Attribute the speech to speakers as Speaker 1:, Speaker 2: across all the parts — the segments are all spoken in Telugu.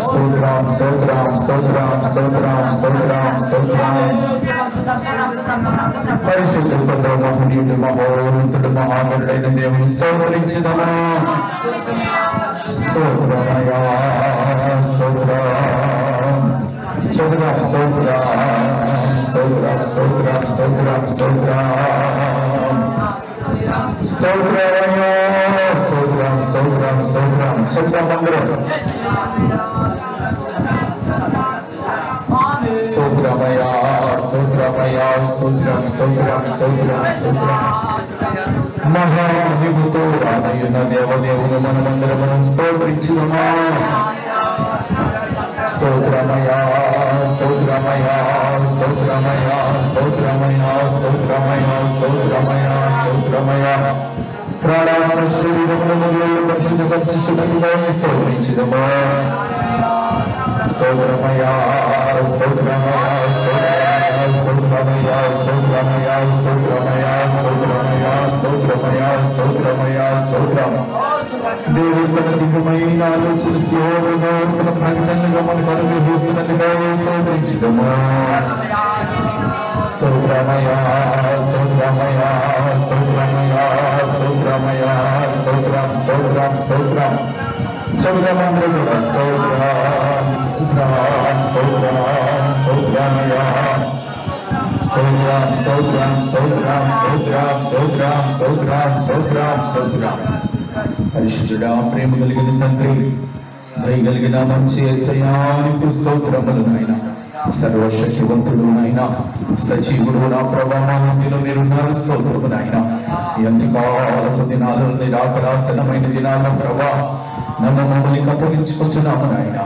Speaker 1: స్తోత్రం స్తోత్రం స్తోత్రం స్తోత్రం స్తోత్రం స్తోత్రం. పరిశుద్ధుడు మహనీయుడు మహోన్నతుడు మహాగణుడైన దేవుని స్తోత్రించుదాము. స్తోత్రమయ్యా స్తోత్రం స్తోత్రం స్తోత్రం స్తోత్రం స్తోత్రం స్తోత్రం స్తోత్రం స్తోత్రమయ్యా స్తోత్రం స్తోత్రం స్తోత్రం. చెప్తాం అందరూ. స్తోత్రమయ్యా స్తోత్రమయ్యా స్తోత్రం స్తోత్రం స్తోత్రం స్తోత్రం. మహామహిమతో రానయ్యున్న దేవదేవుని మనమందరము స్తోత్రించుదాము. స్తోత్రమయ్యా స్తోత్రమయ్యా స్తోత్రమయ్యా స్తోత్రమయ్యా స్తోత్రమయ్యా స్తోత్రమయ్యా స్తోత్రమయ్యా. ప్రాణాత్మ శరీరమును మొదలు పరిశుద్ధపరచుటకు స్తోత్రించుదాము. స్తోత్రమయ్యా స్తోత్రమయ్యా స్తోత్రమయ్యా స్తోత్రమయ్యా స్తోత్రమయ్యా స్తోత్రమయ్యా స్తోత్రమయ్యా స్తోత్రమయ్యా స్తోత్రం. దేవుడు తన దివ్యమైన ఆలోచన సేవలను తన ప్రకటనగా మనకు అనుగ్రహిస్తున్నదిగా స్తోత్రించుదాము. స్తోత్రమయ్యా స్తోత్రమయ్యా స్తోత్రమయ్యా స్తోత్రమయ్యా స్తోత్రం స్తోత్రం స్తోత్రం. చెబుదామందరూ కూడా స్తోత్రం స్తోత్రం స్తోత్రం స్తోత్రమయ్యా స్తోత్రం స్తోత్రం స్తోత్రం స్తోత్రం స్తోత్రం స్తోత్రం స్తోత్రం స్తోత్రం. పరిశుద్ధుడా ప్రేమ కలిగిన తండ్రి, దయ కలిగిన మంచి యేసయ్యా నీకు స్తోత్రములు నాయనా. సర్వశక్తివంతుడు నాయనా, సజీవుడు నా ప్రభావంలో మీరున్నారు. స్తోత్రము నాయనా. ఈ అంత్యకాలపు దినాలు నిరాకరాసనమైన దినాల ప్రభా నన్ను మమ్మల్ని అప్పగించుకుంటున్నాము నాయన.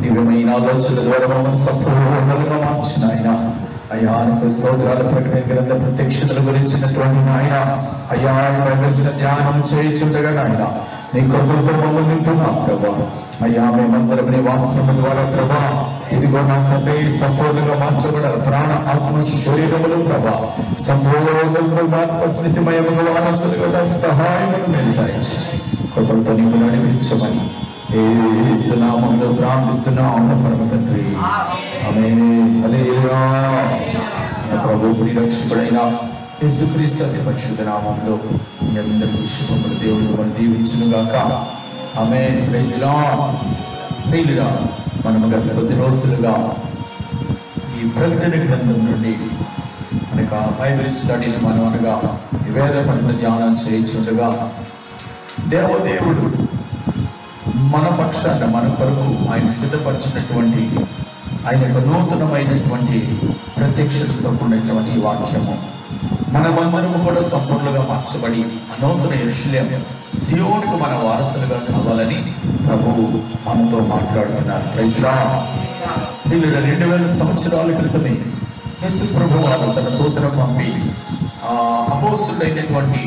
Speaker 1: దివ్యమైన ఆలోచన ద్వారా మమ్మల్ని సంపూర్ణంగా మార్చిన ఆయన అయ్యా నీకు స్తోత్రాల ప్రకటన గ్రంథ ప్రత్యక్షతల గురించినటువంటి నాయన అయ్యా బైబిల్ ధ్యానం చేయించుండగా నాయన నీ కృపలతో మమ్మల్ని నింపున్నా ప్రభా. అయ్యా మేమందరం నీ వాక్యము ద్వారా ప్రభా ఇదిగో నా తండ్రి సంపూర్ణంగా మార్చబడాలి. ప్రాణ ఆత్మ శరీరములు ప్రభా సంపూర్ణంగా మార్పనిమయముగా వారసులుగా సహాయములు నిర్ణయించి కృపలతో నీకు నడిపించమని యేసు నామములో ప్రార్థిస్తున్నాము పరమ తండ్రి. ఆమేన్. హల్లెలూయా. ప్రభు ప్రియరక్షకుడైన యేసుక్రీస్తు అతి పరిశుద్ధ నామములో మీ అందరికీ శుభములు దేవుడు మనం దీవించును గాక. ఆమేన్. Praise the Lord. ప్రియులారా, మనము గత కొద్ది రోజులుగా ఈ ప్రకటన గ్రంథం నుండి మనకు బైబిల్ స్టడీని మనం అనగా వేద పండిత ధ్యానం చేయించుండగా దేవదేవుడు మన పక్షాన మన కొరకు ఆయన సిద్ధపరిచినటువంటి ఆయన యొక్క నూతనమైనటువంటి ప్రత్యక్షతతో కూడినటువంటి వాక్యము మనమందరము కూడా సంపూర్ణంగా మార్చబడి ఆ నూతన యెరూషలేము సియోనుకు మన వారసులుగా కావాలని ప్రభువు మనతో మాట్లాడుతున్నారు. Praise the lord. 2000 సంవత్సరాల క్రితమే యేసు ప్రభువు తన దూతను పంపి అపోస్తుడైనటువంటి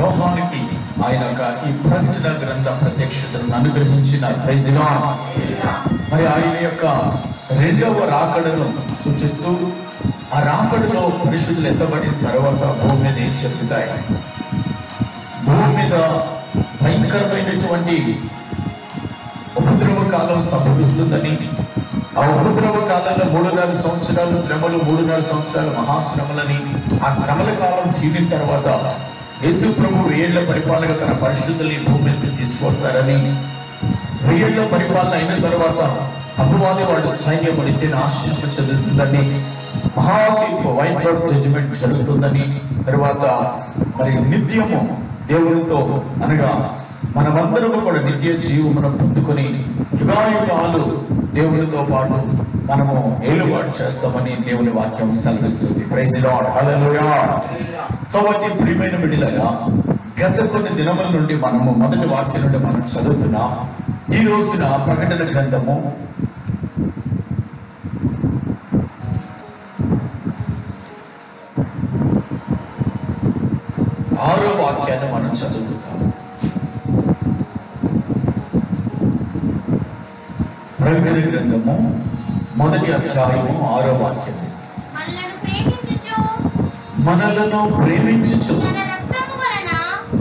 Speaker 1: యోహానుకి ఆయన ఈ ప్రకటన గ్రంథ ప్రత్యక్షతను అనుగ్రహించిన. Praise the lord. మరి ఆయన యొక్క రెండవ రాకడను సూచిస్తూ ఆ రాకడలో పరిశుద్ధులు ఎత్తబడిన తర్వాత భూమి మీద ఏం చెందుతాయి, భూమి మీద భయంకరమైనటువంటి ఉపద్రవ కాలం సంభవిస్తుందని, ఆ ఉపద్రవ కాలంలో 3.5 సంవత్సరాలు శ్రమలు, 3.5 సంవత్సరాలు మహాశ్రమలని, ఆ శ్రమల కాలం తీరిన తర్వాత యేసు ప్రభు 1000 ఏళ్ల పరిపాలనగా తన పరిశుద్ధుల్ని భూమి మీదకి తీసుకొస్తారని, 1000 ఏళ్ల పరిపాలన అయిన తర్వాత అపవాది వాడు సైన్యం నిత్య నాశనం చెందుతుందని, మహాతీర్పు వైట్ రోడ్ జడ్జిమెంట్ జరుగుతుందని, తర్వాత మరి నిత్యము దేవునితో అనగా మనమందరము కూడా నిత్య జీవమును పొందుకొని యుగాయుగాలు దేవునితో పాటు మనము ఏలుబాటు చేస్తామని దేవుని వాక్యం సెలవిస్తుంది. Praise the Lord. హల్లెలూయా. కాబట్టి ప్రియమైన బిడ్డలారా, గత కొన్ని దినముల నుండి మనము మొదటి వాక్యం నుండి మనం చదువుతున్నాం. ఈ రోజున ప్రకటన గ్రంథము 6వ వాక్యాన్ని మనం చదువుతున్నాం. ప్రకటన గ్రంథము 1వ అధ్యాయము 6వ వాక్యం. మనలను ప్రేమించుచు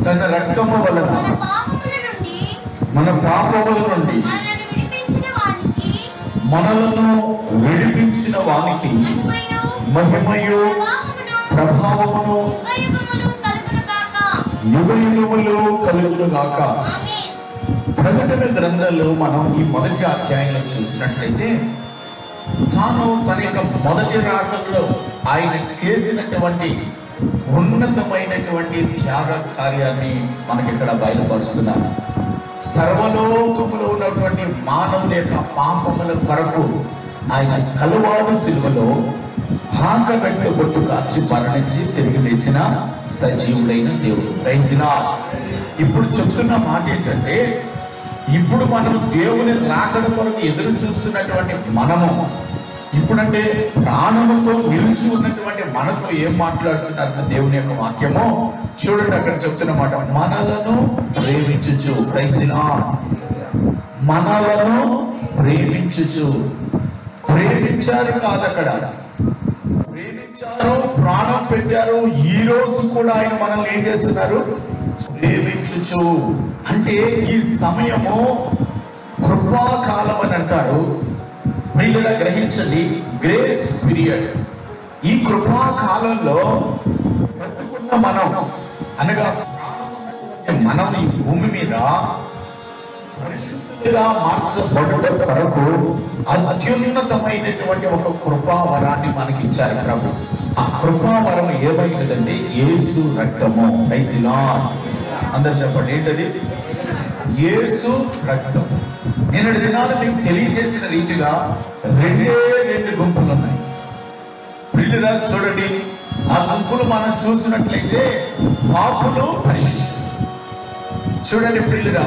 Speaker 1: తన రక్తము వలన మన పాపముల నుండి మనలను విడిపించిన వానికి మహిమయు ప్రభావమును యుగయుగములు కలుగును గాక. ప్రకటన గ్రంథంలో మనం ఈ మొదటి అధ్యాయంలో చూసినట్లయితే తాను తన యొక్క మొదటి రాకల్లో ఆయన చేసినటువంటి ఉన్నతమైనటువంటి త్యాగ కార్యాన్ని మనకి ఇక్కడ బయలుపరుస్తున్నారు. సర్వలోకములో ఉన్నటువంటి మానవుల యొక్క పాపముల కొరకు ఆయన కలువారు సిలువలో ఆకబెట్టబొట్టు కాచి మరణించి తిరిగి లేచిన సజీవుడైన దేవుడు. Praise lord. ఇప్పుడు చెప్తున్న మాట ఏంటంటే, ఇప్పుడు మనం దేవుని రాకడ కొరకు ఎదురు చూస్తున్నటువంటి మనము ఇప్పుడంటే ప్రాణముతో నిలిచి ఉన్నటువంటి మనతో ఏం మాట్లాడుతున్నారు దేవుని యొక్క వాక్యము చూడండి. అక్కడ చెప్తున్న మాట, మనలను ప్రేమించుచు. Praise lord. మనలను ప్రేమించుచు. ప్రేమించారు కాదు, అక్కడ ప్రేమించారు, ప్రాణం పెట్టారు. ఈ రోజు కూడా ఆయన మనల్ని ఏం చేస్తున్నారు? ప్రేమించుచు. అంటే ఈ సమయము కృపాకాలం అని అంటారు. ప్రియుల గ్రహించండి, గ్రేస్ పీరియడ్. ఈ కృపాకాలంలో బ్రతుకున్న మనం అనగా మనం ఈ భూమి మీద పరిశుద్ధులుగా మార్చబడుట కొరకు అత్యున్నతమైనటువంటి ఒక కృపావరాన్ని మనకి ఇచ్చారు ప్రభు. ఆ కృపావరం ఏమైనదంటే యేసు రక్తము. Praise lord. అందరు చెప్పండి, ఏంటది? యేసు రక్తం. నిన్నటి దినాలు మీకు తెలియజేసిన రీతిగా రెండు గుంపులు ఉన్నాయి. ప్రియులురా చూడండి, ఆ గుంపులు మనం చూసినట్లయితే పాపులు, పరిశుద్ధులు. చూడండి ప్రియులురా,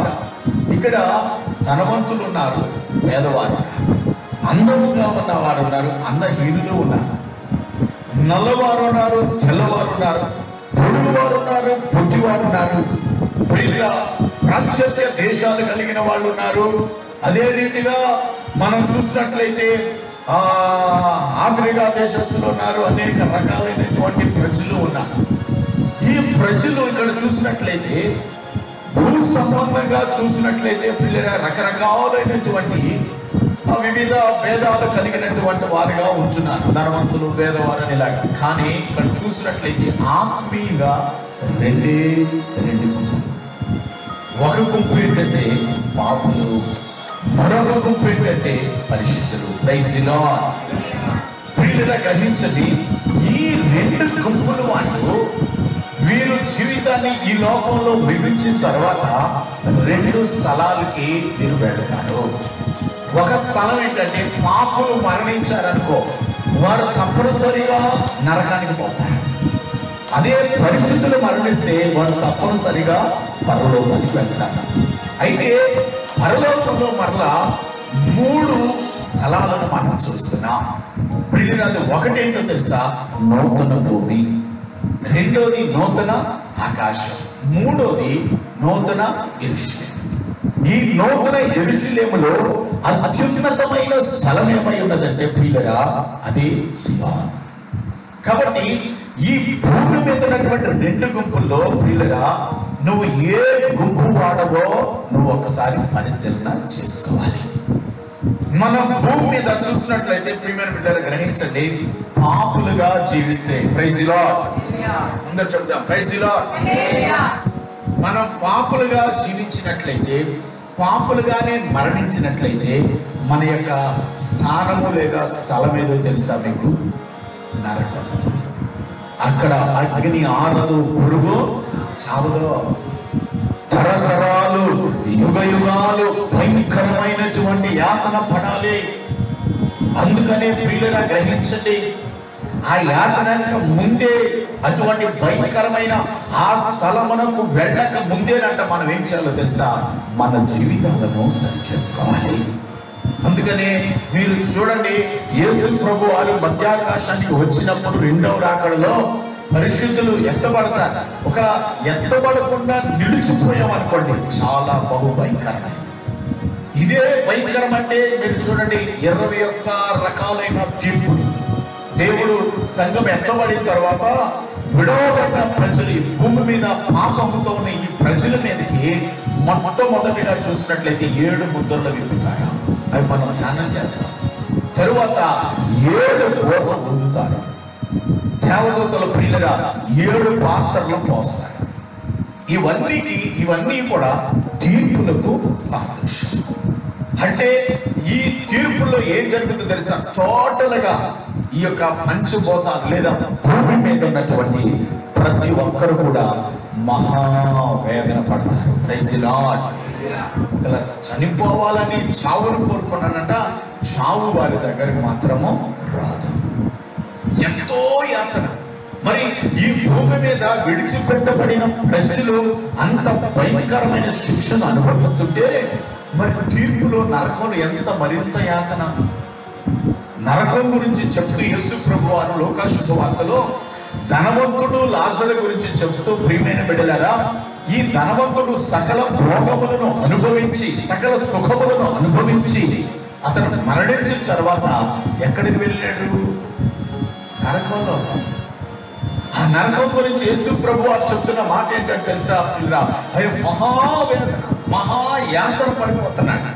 Speaker 1: ఇక్కడ ధనవంతులు ఉన్నారు, పేదవారు ఉన్నారు, అందముగా ఉన్నవారు ఉన్నారు, అందహీనులు ఉన్నారు, నల్లవారు ఉన్నారు, తెల్లవారు ఉన్నారు, పొడుగువారు ఉన్నారు, పొట్టివారు ఉన్నారు. ప్రియులురా, ప్రాచ్యత్య దేశాలు కలిగిన వాళ్ళు ఉన్నారు. అదే రీతిగా మనం చూసినట్లయితే ఆఫ్రికా దేశస్తులు ఉన్నారు. అనేక రకాలైనటువంటి ప్రజలు ఉన్నారు. ఈ ప్రజలు ఇక్కడ చూసినట్లయితే భూ సంబంధంగా చూసినట్లయితే పిల్లల రకరకాలైనటువంటి వివిధ భేదాలు కలిగినటువంటి వారిగా ఉంటున్నారు. ధనవంతులు, పేదవారు ఇలాగా. కానీ ఇక్కడ చూసినట్లయితే ఆత్మీయంగా రెండు గుంపులు. ఒక గుంపు ఏంటంటే పాపులు, మరొక గుంపు ఏంటంటే పరిశుద్ధులు. Praise lord. ప్రియుల గ్రహించండి, ఈ రెండు గుంపులు వాళ్ళు వీరు జీవితాన్ని ఈ లోకంలో ముగించిన తర్వాత రెండు స్థలాలకి వీరు వెళ్తారు. ఒక స్థలం ఏంటంటే పాపులు మరణించారనుకో, వారు తప్పనిసరిగా నరకానికి పోతారు. అదే పరిశుద్ధులు మరణిస్తే వారు తప్పనిసరిగా పరలోకానికి వెళ్తారు. అయితే పరలోకంలో మరలా 3 స్థలాలను మనం చూస్తున్నాం. ప్రియురాలు, ఒకటేంటో తెలుసా? నూతన భూమి, రెండోది నూతన ఆకాశం, మూడోది నూతన యెరూషలేము. ఈ నూతన యెరూషలేములో అత్యున్నతమైన స్థలం ఏమై ఉన్నదంటే ప్రియులరా, అది సియోను. కాబట్టి ఈ భూమి మీద ఉన్నటువంటి రెండు గుంపుల్లో ప్రియులరా, నువ్వు ఏ గుంపు వాడవో నువ్వు ఒకసారి పరిశీలన చేసుకోవాలి. మనం భూమి మీద చూసినట్లయితే ప్రియమైన బిడ్డలు గ్రహించండి, పాపులుగా జీవిస్తే, ప్రైజ్ ది లార్డ్, అందరూ చెప్తాం ప్రైజ్ ది లార్డ్. మనం పాపులుగా జీవించినట్లయితే, పాపులుగానే మరణించినట్లయితే మన యొక్క స్థానము లేదా స్థలం ఏదో తెలుసా మీకు? నరకం. అక్కడ అగ్ని ఆరదు, పురుగు చావదు. తరతరాలు, యుగ యుగాలు భయంకరమైనటువంటి యాతన పడాలి. అందుకనే ప్రియులను గ్రహించండి, ఆ యాతన ముందే, అటువంటి భయంకరమైన ఆ స్థలమునకు వెళ్ళక ముందేనంట మనం ఏం చేయాలో తెలుసా? మన జీవితాలను సరి చేసుకోవాలి. అందుకనే మీరు చూడండి, యేసు ప్రభు వారు మధ్యాకాశానికి వచ్చినప్పుడు రెండవ రాకడలో పరిశుద్ధులు ఎత్తబడతారు. ఒక ఎత్తబడకుండా నిలిచిపోయామనుకోండి, చాలా బహు భయంకరమైన. ఇదే భయంకరం అంటే మీరు చూడండి, 21 రకాలైన తీర్పులు. దేవుడు సంఘం ఎత్తబడిన తర్వాత విడవబడిన ప్రజలు, ఈ భూమి మీద పాపముతో ఉన్న ఈ ప్రజల మీదకి మొట్టమొదటిగా చూసినట్లయితే 7 ముద్రలు విప్పుతారు. అవి మనం ధ్యానం చేస్తాం. తరువాత 7 బోర్లు ఊదుతారు. దేవదూతల ప్రియులుగా 7 పాత్రలు పోస్తారు. ఇవన్నీ కూడా తీర్పులకు సాదృశ్యం. అంటే ఈ తీర్పుల్లో ఏం జరుగుతుందో తెలుసా? టోటల్ గా ఈ యొక్క పంచభూతాలు లేదా భూమి మీద ఉన్నటువంటి ప్రతి ఒక్కరు కూడా మహావేదన పడతారు. Praise the lord. ఒకవేళ చనిపోవాలని చావును కోరుకున్నానంట, చావు వారి దగ్గరికి మాత్రము రాదు. ఎంతో యాతన. మరి ఈ భూమి మీద విడిచిపెట్టబడిన ప్రజలు అంత భయంకరమైన శిక్షను అనుభవిస్తుంటే మరి తీర్పులో నరకంలో ఎంత మరింత యాతన. నరకం గురించి చెప్తూ యేసు ప్రభువారు లోకా శుభవార్తలో ధనవంతుడు లాజరు గురించి చెబుతూ, ప్రియమైన బిడ్డలారా, ఈ ధనవంతుడు సకల భోగములను అనుభవించి సకల సుఖములను అనుభవించి అతను మరణించిన తర్వాత ఎక్కడికి వెళ్ళాడు? నరకంలో. ఆ నరకం గురించి యేసు ప్రభువారు చెప్తున్న మాట ఏంటంటే తెలుసా? అయ్యో, మహావేదన, మహాయాతన పడిపోతున్నాడు.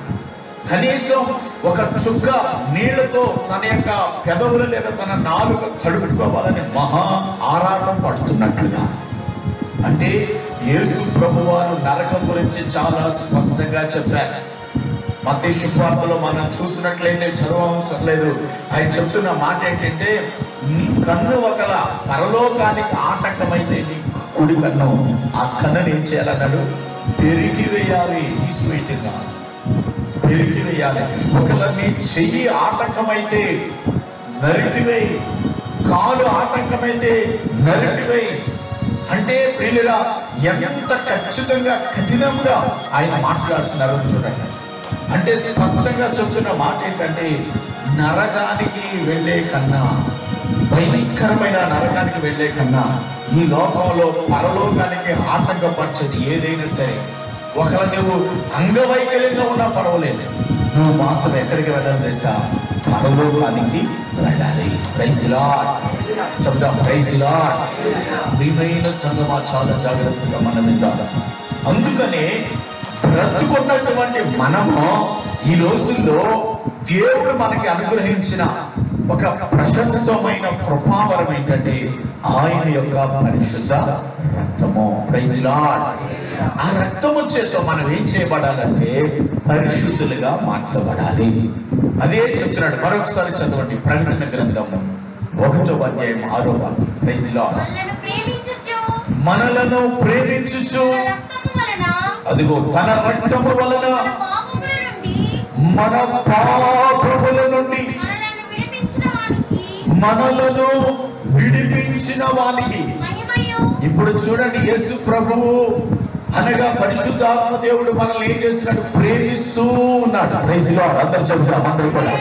Speaker 1: కనీసం ఒక చుక్క నీళ్లతో తన యొక్క పెదవులు లేదా తన నాలుక తడుపుకోవాలని మహా ఆరాటం పడుతున్నట్లుగా. అంటే యేసు ప్రభువారు నరకం గురించి చాలా స్పష్టంగా చెప్పారు. మత్తయి సువార్తలో మనం చూసినట్లయితే చదవవసరం లేదు. ఆయన చెప్తున్న మాట ఏంటంటే, నీ కన్ను ఒకలా పరలోకానికి ఆటంకమైతే నీ కుడి కన్ను ఆ కన్నుని ఏం చేయాలన్నాడు? పెరిగి వేయాలి, తీసివేయటంగా పెరిగి వేయాలి. ఒకవేళ నీ చెయ్యి ఆటంకమైతే నరికివేయి, కాలు ఆటంకమైతే నరికివేయి. అంటే ప్రియులురా, ఎంత ఖచ్చితంగా కఠినంగా ఆయన మాట్లాడుతున్నారు చూడండి. అంటే స్పష్టంగా చెప్తున్న మాట ఏంటంటే, నరకానికి వెళ్ళే కన్నా, భయంకరమైన నరకానికి వెళ్ళే కన్నా ఈ లోకంలో పరలోకానికి ఆటంకపరిచేది ఏదైనా సరే, ఒకవేళ నువ్వు అంగవైకల్యంగా ఉన్నా పర్వాలేదు, నువ్వు మాత్రం ఎక్కడికి వెళ్ళాలి తెలుసా? పరలోకానికి వెళ్ళాలి. Praise the lord. చెప్తాం, ప్రైజ్ ది లార్డ్. ప్రియమైన సంగమా, చాలా జాగ్రత్తగా మనం విందాం. అందుకనే బ్రతుకున్నటువంటి మనము ఈ రోజుల్లో దేవుడు మనకి అనుగ్రహించిన ఒక ప్రశస్తమైన కృపావరం ఏంటంటే ఆయన యొక్క పరిశుద్ధ రక్తము. Praise the lord. ఆ రక్తము చేత మనం ఏం చేయబడాలంటే పరిశుద్ధులుగా మార్చబడాలి. అదే చెప్తున్నాడు. మరొకసారి చదవండి, ప్రకటన గ్రంథము 1వ అధ్యాయం 6వ వాక్యం. Praise the lord. మనలను ప్రేమించుచు అదిగో తన రక్తము వలన మన పాపముల నుండి మనలను విడిపించిన వానికి. ఇప్పుడు చూడండి, యేసు ప్రభువు అనగా పరిశుద్ధాత్మ దేవుడు మనల్ని ఏం చేస్తున్నాడు? ప్రేమిస్తూ ఉన్నాడు. Praise the lord. అందరూ చెబుతాం, అందరూ కూడా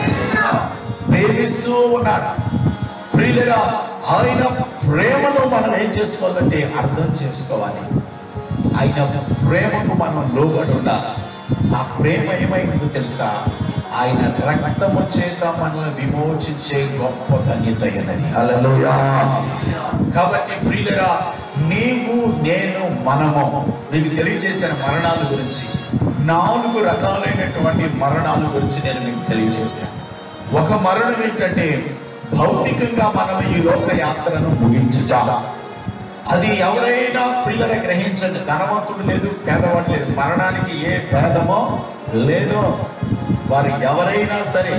Speaker 1: ప్రేమిస్తూ ఉన్నాడు. ప్రియులారా, ఆయన ప్రేమను మనం ఏం చేసుకోవాలంటే అర్థం చేసుకోవాలి. ఆయన ప్రేమకు మనం లోబడి ఉండాలి. ఆ ప్రేమ ఏమైందో తెలుసా? ఆయన రక్తము చేత మనల్ని విమోచించే గొప్ప ధన్యత అయినది. హల్లెలూయా. కాబట్టి ప్రియులారా, నీవు నేను మనము నీకు తెలియజేసిన మరణాల గురించి 4 రకాలైనటువంటి మరణాల గురించి నేను మీకు తెలియజేశాను. ఒక మరణం ఏంటంటే భౌతికంగా మనం ఈ లోక యాత్రను ముగించుట. అది ఎవరైనా పిల్లలు గ్రహించచ్చు. ధనవంతుడు లేదు, పేదవాడు లేదు, మరణానికి ఏ భేదమో లేదో. వారు ఎవరైనా సరే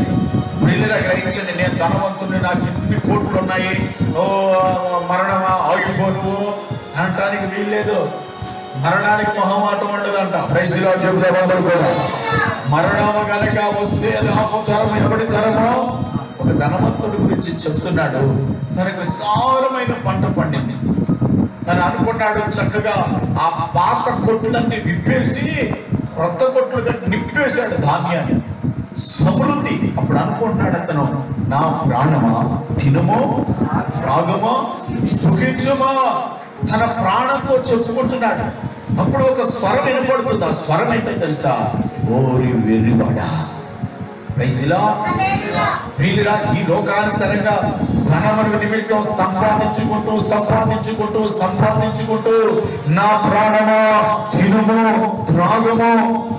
Speaker 1: పిల్లలు గ్రహించండి. నేను ధనవంతుడిని, నాకు ఇన్ని కోట్లు ఉన్నాయి, ఓ మరణమా ఆగిపోను అనటానికి వీల్లేదు. మరణానికి మొహమాటం ఉండదంట. ప్రైజ్ ది లార్డ్ చెబుతామందరూ కూడా. మరణము కనుక వస్తే అది తరం ఎప్పటి తరమో. ఒక ధనవంతుడి గురించి చెప్తున్నాడు. తనకు విస్తారమైన పంట పండింది. తను అనుకున్నాడు చక్కగా ఆ పాత కొట్లన్నీ విప్పేసి క్రొత్త కొట్లు నింపేశాడు ధాన్యాన్ని, సమృద్ధి. అప్పుడు అనుకుంటున్నాడు అతను, నా ప్రాణమా తినమో త్రాగమో సుఖించమా, తన ప్రాణంతో చెప్పుకుంటున్నాడు. అప్పుడు ఒక స్వరం వినపడుతుంది. ఆ స్వరం ఏంటో తెలుసా? ఓరి వెర్రివాడా. Praise the lord. ఈ లోకానుసారంగా ధనమును నిమిత్తం సంపాదించుకుంటూ నా ప్రాణమా తినుము త్రాగము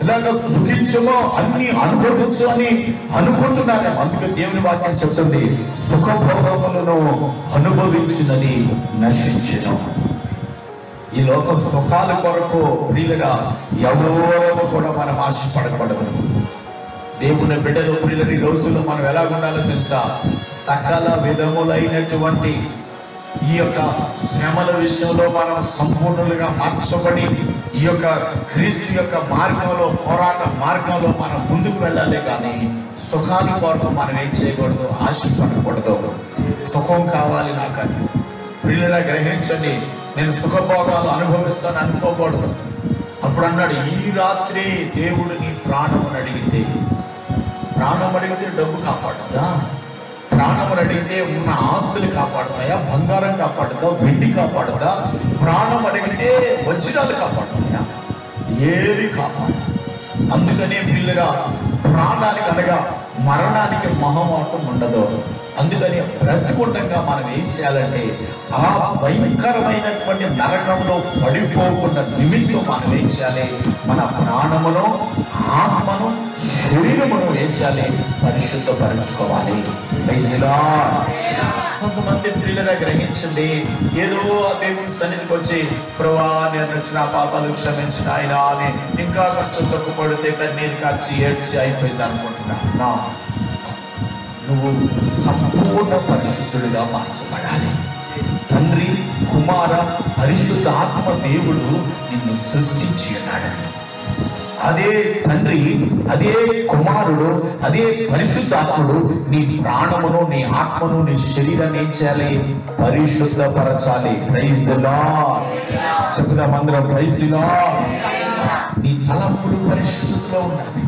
Speaker 1: ఇలాగ సుఖించము అన్ని అనుభవించు అని అనుకుంటున్నాను. అందుకే దేవుని వాక్యం చెప్తుంది, సుఖభోగములను అనుభవించినది నశించెను. ఈ లోక సుఖాల కొరకు ప్రియులుగా ఎవరో కూడా మనం ఆశపడకూడదు. దేవుని బిడ్డలు ప్రియులు ఈ రోజుల్లో మనం ఎలా ఉండాలో తెలుసా? సకల విధములైనటువంటి ఈ యొక్క శ్రమల విషయంలో మనం సంపూర్ణంగా మార్చబడి ఈ యొక్క క్రీస్తు యొక్క మార్గంలో, పోరాట మార్గంలో మనం ముందుకు వెళ్ళాలి. కానీ సుఖాల కొరకు మనం ఏం చేయకూడదు, ఆశపడకూడదు. సుఖం కావాలి నాకని ప్రియులుగా గ్రహించండి. నేను సుఖభోగాలు అనుభవిస్తాను అనుకోకూడదు. అప్పుడు అన్నాడు, ఈ రాత్రి దేవుడు నీ ప్రాణమును అడిగితే డబ్బు కాపాడుతుందా? ప్రాణమును అడిగితే ఉన్న ఆస్తులు కాపాడుతాయా? బంగారం కాపాడుతా? వెండి కాపాడుతా? ప్రాణం అడిగితే వజ్రాలు కాపాడుతాయా? ఏవి కాపాడు. అందుకనే పిల్లగా ప్రాణానికి అనగా మరణానికి మొహమాటం ఉండదు. అందుకని బ్రతుకుండగా మనం ఏం చేయాలంటే ఆ భయంకరమైనటువంటి నరకంలో పడిపోకుండా నిమిత్తం మనం ఏం చేయాలి? మన ప్రాణమును, ఆత్మను, శరీరమును ఏం చేయాలి? పరిశుద్ధపరచుకోవాలి. కొంతమంది ప్రియులుగా గ్రహించండి, ఏదో ఆ దేవుని సన్నిధికి వచ్చి ప్రభువా నేను నా పాపాలు క్షమించిన ఆయన అని ఇంకా కొంచెం తక్కువపడితే కన్నీరు కాచి ఏడ్చి అయిపోయింది అనుకుంటున్నా. నువ్వు సంపూర్ణ పరిశుద్ధుడిగా మార్చబడాలి. తండ్రి, కుమార, పరిశుద్ధ ఆత్మ దేవుడు నిన్ను సృష్టించి ఉన్నాడని, అదే తండ్రి, అదే కుమారుడు, అదే పరిశుద్ధాత్ముడు నీ ప్రాణమును, నీ ఆత్మను, నీ శరీరాన్ని ఏం చేయాలి? పరిశుద్ధపరచాలి. Praise the Lord. చెప్దాం అందరం, ప్రైజ్ ది లార్డ్. నీ తలంపులు పరిశుద్ధతలో ఉండాలి,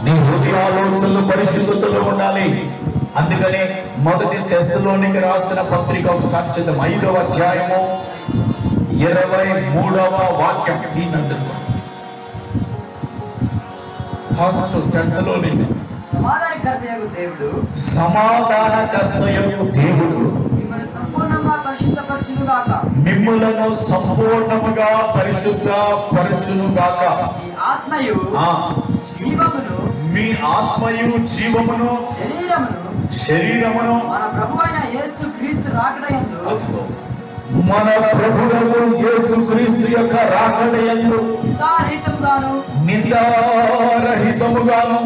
Speaker 1: నీ హృదయాలోచనలు పరిశుద్ధతలో ఉండాలి. అందుకనే మొదటి తెస్సలోనికి రాసిన పత్రిక ఒకసారి చేద్దాం. 5వ అధ్యాయము 23వ వాక్యం. ఫస్ట్ తెస్సలోనికి
Speaker 2: సమాధానకర్తయగు
Speaker 1: దేవుడు మిమ్ములను సంపూర్ణముగా పరిశుద్ధపరచునుగాక. మీ ఆత్మయు జీవమును శరీరమును
Speaker 2: మన ప్రభువైన యేసుక్రీస్తు రాకడయందు
Speaker 1: యేసుక్రీస్తు యొక్క రాకడయందు నిందారహితముగాను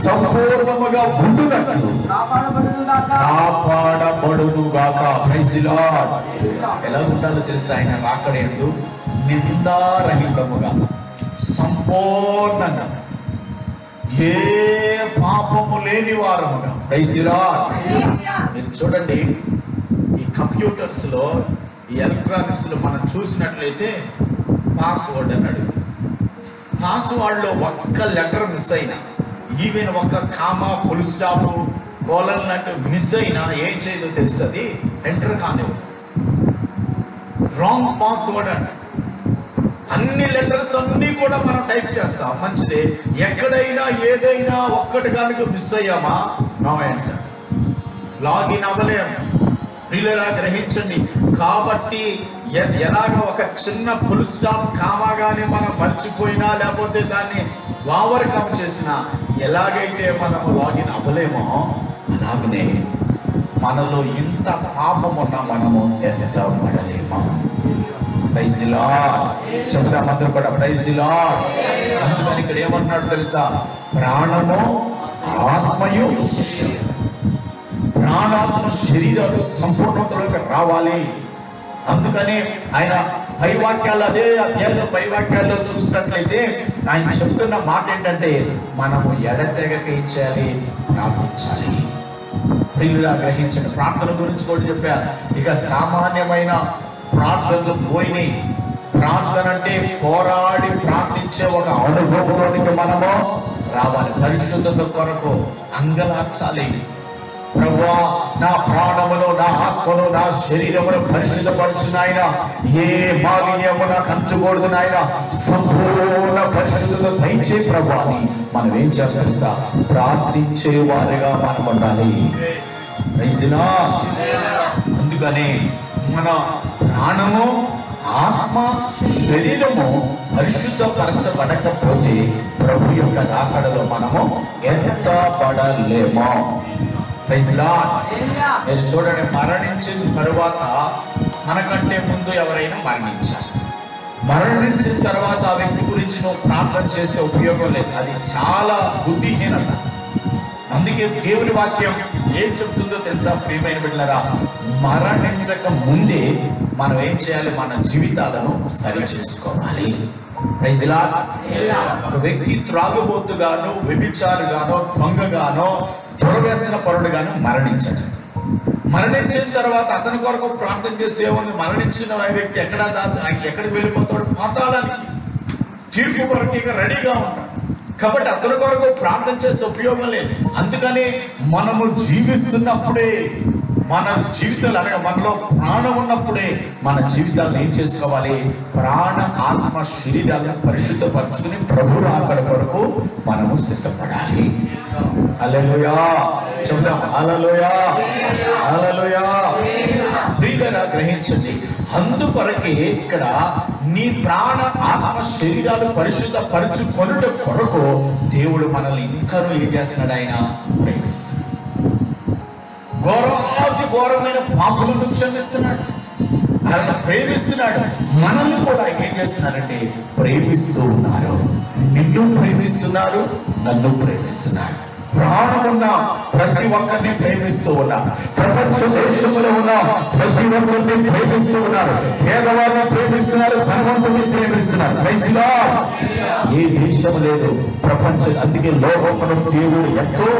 Speaker 1: సంపూర్ణముగా ఉండునట్లు కాపాడబడునుగాక. Praise the lord. ఎలా ఉండాలో తెలుసా? ఆయన రాకడయందు నిందారహితముగా, సంపూర్ణంగా, ఏ పాపము లేని వారముగా. Praise the lord. మీరు చూడండి, ఈ కంప్యూటర్స్ లో, ఈ ఎలక్ట్రానిక్స్ లో మనం చూసినట్లయితే పాస్వర్డ్ అన్నాడు. పాస్వర్డ్ లో ఒక్క లెటర్ మిస్ అయినా, ఈవెన్ ఒక్క కామా, ఫుల్ స్టాప్, కోలన్ లాంటి మిస్ అయినా ఏం చేయదో తెలుస్తుంది, ఎంటర్ కానివ్వదు. రాంగ్ పాస్వర్డ్ అంట. అన్ని లెటర్స్ అన్ని కూడా మనం టైప్ చేస్తాం, మంచిదే. ఎక్కడైనా ఏదైనా ఒక్కటి కనుక మిస్ అయ్యామా, నో ఎంటర్, లాగిన్ అవ్వలేము. ప్రియులారా గ్రహించండి. కాబట్టి ఎలాగ ఒక చిన్న ఫుల్ స్టాప్, కామాగానే మనం మర్చిపోయినా, లేకపోతే దాన్ని ఓవర్కమ్ చేసినా, ఎలాగైతే మనము లాగిన్ అవ్వలేమో అలాగనే మనలో ఇంత పాపం ఉన్నా మనము ఎత్తబడలేమో. Praise the lord. చెప్తాం అందరూ కూడా, ప్రైజ్ ది లార్డ్. అందుకని ఇక్కడ ఏమన్నాడు తెలుసా? ప్రాణము, ఆత్మయు, ప్రాణాత్మ శరీరాలు సంపూర్ణతలోకి రావాలి. అందుకని ఆయన పై వాక్యాలు, అదే అధ్యాయంలో పై వాక్యాల్లో చూసినట్లయితే ఆయన చెప్తున్న మాట ఏంటంటే, మనము ఎడతెగక ఇచ్చేయాలి, ప్రార్థించాలి. ప్రియులుగా గ్రహించిన ప్రార్థన గురించి కూడా చెప్పా. ఇక సామాన్యమైన ప్రార్థనలు పోయినాయి. ప్రార్థన అంటే పోరాడి ప్రార్థించే ఒక అనుభవంలోనికి మనము రావాలి. పరిశుద్ధత కొరకు అంగలార్చాలి. ప్రభువా, నా ప్రాణమును, నా ఆత్మను, నా శరీరమును పరిశుద్ధపరచు నాయన. ఏ మాలిన్యము నాకు అంచకూడదు నాయన. సంపూర్ణ పరిశుద్ధత దయచే ప్రభువా అని మనం ఏం చేస్తాం తెలుసా? ప్రార్థించే వారిగా మనం ఉండాలి. అందుకనే మన ప్రాణము, ఆత్మ, శరీరము పరిశుద్ధపరచబడకపోతే ప్రభు యొక్క రాకడలో మనము ఎత్తబడలేమో. మీరు చూడండి, మరణించిన తరువాత మనకంటే ముందు ఎవరైనా మరణించారు. మరణించిన తర్వాత ఆ వ్యక్తి గురించి నువ్వు ప్రార్థన చేస్తే ఉపయోగం లేదు. అది చాలా బుద్ధిహీనత. అందుకే దేవుని వాక్యం ఏం చెప్తుందో తెలుసా ప్రియమైన బిడ్డలారా? మరణించక ముందే మనం ఏం చేయాలి? మన జీవితాలను సరి చేసుకోవాలి. ఒక వ్యక్తి త్రాగుబోతుగాను, వ్యభిచారిగానో, దొంగగానో, దుర్వ్యసన పరుడుగాను మరణించచ్చు. మరణించిన తర్వాత అతని కొరకు ప్రార్థన చేసే ఉంది. మరణించిన వ్యక్తి ఎక్కడికి వెళ్ళిపోతాడు? పాతాళానికి, తీర్పు కొరకు ఇక రెడీగా ఉంటాడు. కాబట్టి అతని కొరకు ప్రార్థన చేసే ఉపయోగం లేదు. అందుకని మనము జీవిస్తున్నప్పుడే, మన జీవితాలు అనగా మనలో ప్రాణం ఉన్నప్పుడే మన జీవితాలను ఏం చేసుకోవాలి? ప్రాణ, ఆత్మ, శరీరాలను పరిశుద్ధపరచుకుని ప్రభు రాకడ కొరకు మనము సిద్ధపడాలి. హల్లెలూయా చెప్తాం. హల్లెలూయా, హల్లెలూయా. ప్రియరా గ్రహించండి, అందుకొరకే ఇక్కడ నీ ప్రాణ, ఆత్మ, శరీరాలు పరిశుద్ధపరచుకొనుట కొరకు దేవుడు మనల్ని ఇంకా ఏం చేస్తున్నాడు? ఆయన ప్రేమిస్తున్నాడు. ఘోరమైన పాపులను క్షమిస్తున్నాడు, ఆయన ప్రేమిస్తున్నాడు. మనల్ని కూడా ఆయన ఏం చేస్తున్నారంటే ప్రేమిస్తూ ఉన్నారు. నిన్ను ప్రేమిస్తున్నారు, నన్ను ప్రేమిస్తున్నారు. ప్రాణమున్న ప్రతి ఒక్కరిని ప్రేమిస్తూ ఉన్నారు. ప్రపంచ దేశంలో ఉన్న ప్రతి ఒక్కరిని ప్రేమిస్తూ ఉన్నారు. పేదవారిని ప్రేమిస్తున్నారు, ధనవంతుని ప్రేమిస్తున్నారు. ఏ దేశం లేదు ప్రపంచ, అందుకే లోకమును దేవుడు ఎంతో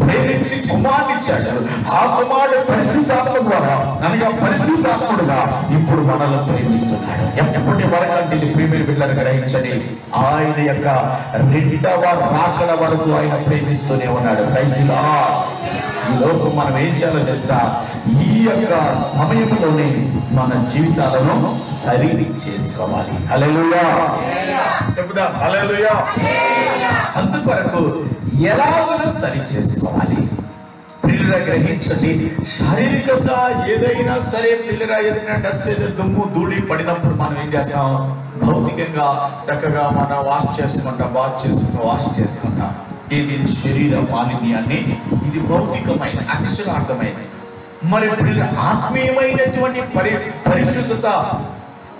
Speaker 1: ప్రేమించి కుమారుని ఇచ్చాడు. ఆ కుమారుడు పరిశుద్ధాత్మ ద్వారా, అనగా పరిశుద్ధాత్ముడుగా ఇప్పుడు మనల్ని ప్రేమిస్తున్నాడు. ఎప్పటి వరకు అంటే ఇది ప్రియమైన బిడ్డలను గ్రహించండి, ఆయన యొక్క రెండవ రాకడ వరకు ఆయన ప్రేమిస్తూనే ఉన్నాడు. Praise the lord. ఈ లోపు మనం ఏం చేయాలో తెలుసా? ఈ యొక్క సమయంలోనే మన జీవితాలను సరి చేసుకోవాలి. హల్లెలూయా చెప్పుదాం. హల్లెలూయా. అందుకొరకు ఎలాగో సరి చేసుకోవాలి. పిల్లరా గ్రహించండి, శారీరకంగా ఏదైనా సరే, పిల్లరా ఏదైనా డస్ట్, ఏదో దుమ్ము ధూళి పడినప్పుడు మనం ఏం చేస్తాం? భౌతికంగా చక్కగా మనం వాష్ చేసుకుంటాం, వాష్ చేసుకుంటాం. ఇది శరీర మాలిన్యాన్ని, ఇది భౌతికమైన అక్షరార్థమైన. మరి ఆత్మీయమైనటువంటి పరిశుద్ధత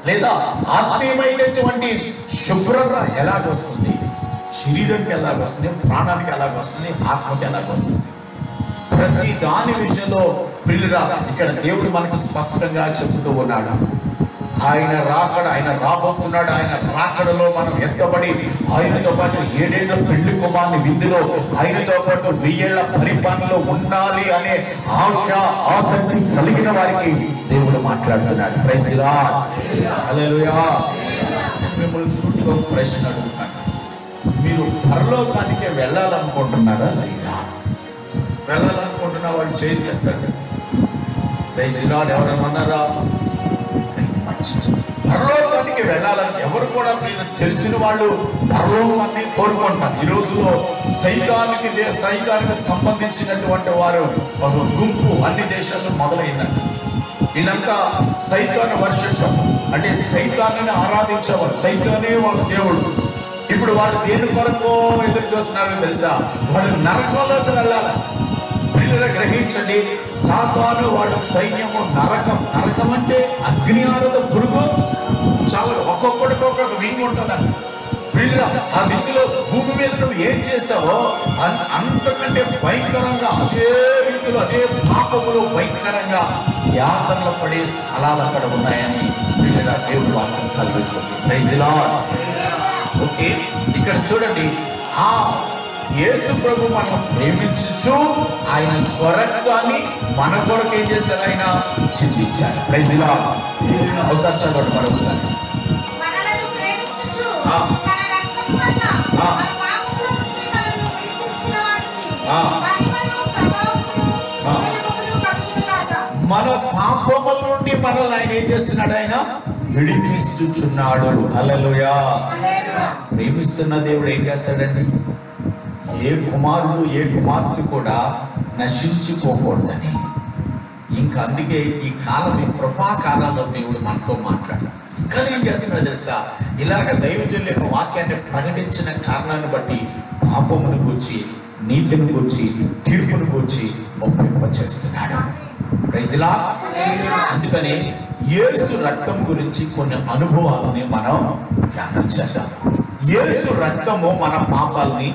Speaker 1: లేదా ఆత్మీయమైనటువంటి శుభ్రత ఎలాగొస్తుంది? శరీరానికి ఎలాగొస్తుంది, ప్రాణానికి ఎలాగొస్తుంది, ఆత్మకి ఎలాగొస్తుంది? ప్రతి దాని విషయంలో ప్రియురా ఇక్కడ దేవుడు మనకు స్పష్టంగా చెబుతూ ఉన్నాడు. ఆయన రాకడ, ఆయన రాబోతున్నాడు. ఆయన రాకడలో మనం ఎత్తబడి ఆయనతో పాటు 7 ఏళ్ల పెళ్లి కుమారుని విందులో, ఆయనతో పాటు 1000 ఏళ్ల పరిపాలనలో ఉండాలి అనే ఆశ, ఆసక్తి కలిగిన వారికి దేవుడు మాట్లాడుతున్నాడు. Praise the Lord. హల్లెలూయా. మిమ్మల్ని సూటిగా ఒక ప్రశ్న అడుగుతాను. మీరు పరలోకానికి వెళ్ళాలనుకుంటున్నారా లేదా? వెళ్ళాలనుకుంటున్న వాళ్ళు చేసి ఎత్తండి. Praise the lord. ఎవరైనా ఉన్నారా? పరలోకానికి వెళ్ళాలని ఎవరు కూడా తెలిసిన వాళ్ళు పరలోకాన్ని కోరుకుంటారు. ఈ రోజులో సైతానికి సంబంధించినటువంటి వారు ఒక గుంపు అన్ని దేశాల్లో మొదలైందండి. వీళ్ళంతా సైతాన్ వర్షిపర్స్, అంటే సైతాన్ని ఆరాధించేవారు. సైతానే వాళ్ళ దేవుడు. ఇప్పుడు వాళ్ళు దేని కొరకు ఎదురు చూస్తున్నారో తెలుసా? వాళ్ళు నరకంలోకి వెళ్ళాలి. పిల్లలు గ్రహించండి, సాతాను వాడు సైన్యము నరకం. నరకం అంటే అగ్ని ఆరుద పురుగు. చాలా ఒక్కొక్కడికి ఒక్కొక్క వింగ్ ఉంటుందండి. పిల్లలు ఆ వింగులో భూమి మీద నువ్వు ఏం చేసావో అంతకంటే భయంకరంగా, అదే రీతిలో, అదే పాపములు భయంకరంగా యాతనలు పడే స్థలాలు అక్కడ ఉన్నాయని పిల్లల దేవుడు వాక్యం సెలవిస్తుంది. Praise the lord. ఓకే, ఇక్కడ చూడండి, ఆ యేసు ప్రభు మనం ప్రేమించు ఆయన స్వరత్వాన్ని మన కొరకు ఏం చేశారు? ఆయన చింతించారు. Praise the lord. ఒకసారి చదవండి మరొకసారి. మన పాపముల నుండి మనల్ని ఆయన ఏం చేస్తున్నాడు? ఆయన విడిపిస్తున్నాడు. హల్లెలూయా. ప్రేమిస్తున్న దేవుడు ఏం చేస్తాడండి? ఏ కుమారుడు, ఏ కుమార్తె కూడా నశించిపోకూడదని. ఇంకా అందుకే ఈ కాలం, ఈ కృపాకాలంలో దేవుడు మనతో మాట్లాడారు. ఇంకా ఏం చేస్తున్నాడు తెలుసా? ఇలాగ దైవజనుల యొక్క వాక్యాన్ని ప్రకటించిన కారణాన్ని బట్టి పాపమును గూర్చి, నీతిని గూర్చి, తీర్పును గూర్చి ఒప్పింపచేస్తున్నాడు. Praise lord. అందుకని యేసు రక్తం గురించి కొన్ని అనుభవాలని మనం ధ్యానం చేద్దాం. యేసు రక్తము మన పాపాలని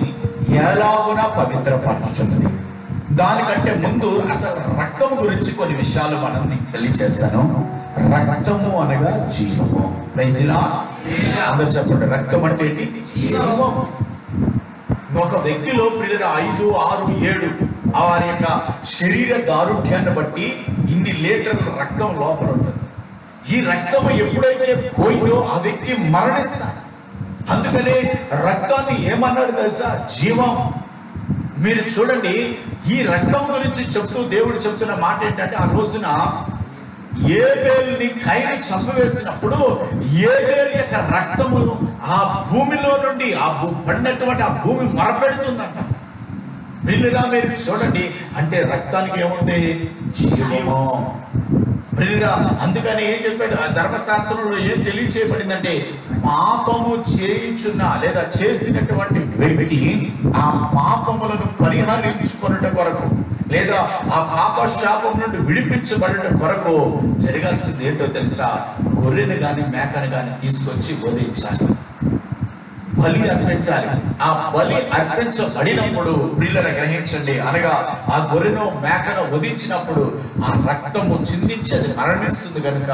Speaker 1: ఎలాగునా పవిత్రపరచుతుంది. దానికంటే ముందు అసలు రక్తం గురించి కొన్ని విషయాలు మనం నీకు తెలియజేస్తాను. రక్తము అనగా జీవము. Praise lord. అందరూ చెప్పండి, రక్తం అంటే ఏంటి? జీవము. ఒక వ్యక్తిలో ప్రియుల 5, 6, 7 వారి యొక్క శరీర దారుఢ్యాన్ని బట్టి ఇన్ని లీటర్ల రక్తం లోపల ఉంటుంది. ఈ రక్తము ఎప్పుడైతే పోయిందో ఆ వ్యక్తి మరణిస్తాడు. అందుకనే రక్తాన్ని ఏమన్నాడు తెలుసా? జీవం. మీరు చూడండి, ఈ రక్తం గురించి చెప్తూ దేవుడు చెప్తున్న మాట ఏంటంటే, ఆ రోజున ఏబేలుని కయీను చంపివేసినప్పుడు ఏబేలు యొక్క రక్తము ఆ భూమిలో నుండి పడినటువంటి ఆ భూమి మరపెడుతుందంట. ప్రియులారా మీరు చూడండి, అంటే రక్తానికి ఏముంది? జీవము. ప్రియులారా, అందుకని ఏం చెప్పాడు ఆ ధర్మశాస్త్రంలో? ఏం తెలియచేయబడిందంటే, పాపము చేయించున్న లేదా చేసినటువంటి వ్యక్తి ఆ పాపములను పరిహరించుకున్నట కొరకు లేదా ఆ పాప శాపం నుండి విడిపించబడట కొరకు జరగాల్సింది ఏంటో తెలుసా? గొర్రెను గాని మేకను గాని తీసుకొచ్చి వధించాలి, బలి అర్పించాలి. ఆ బలి అర్పించబడినప్పుడు ప్రియులను గ్రహించండి, అనగా ఆ గొర్రెను మేకను వధించినప్పుడు ఆ రక్తము చిందించేది మరణిస్తుంది కనుక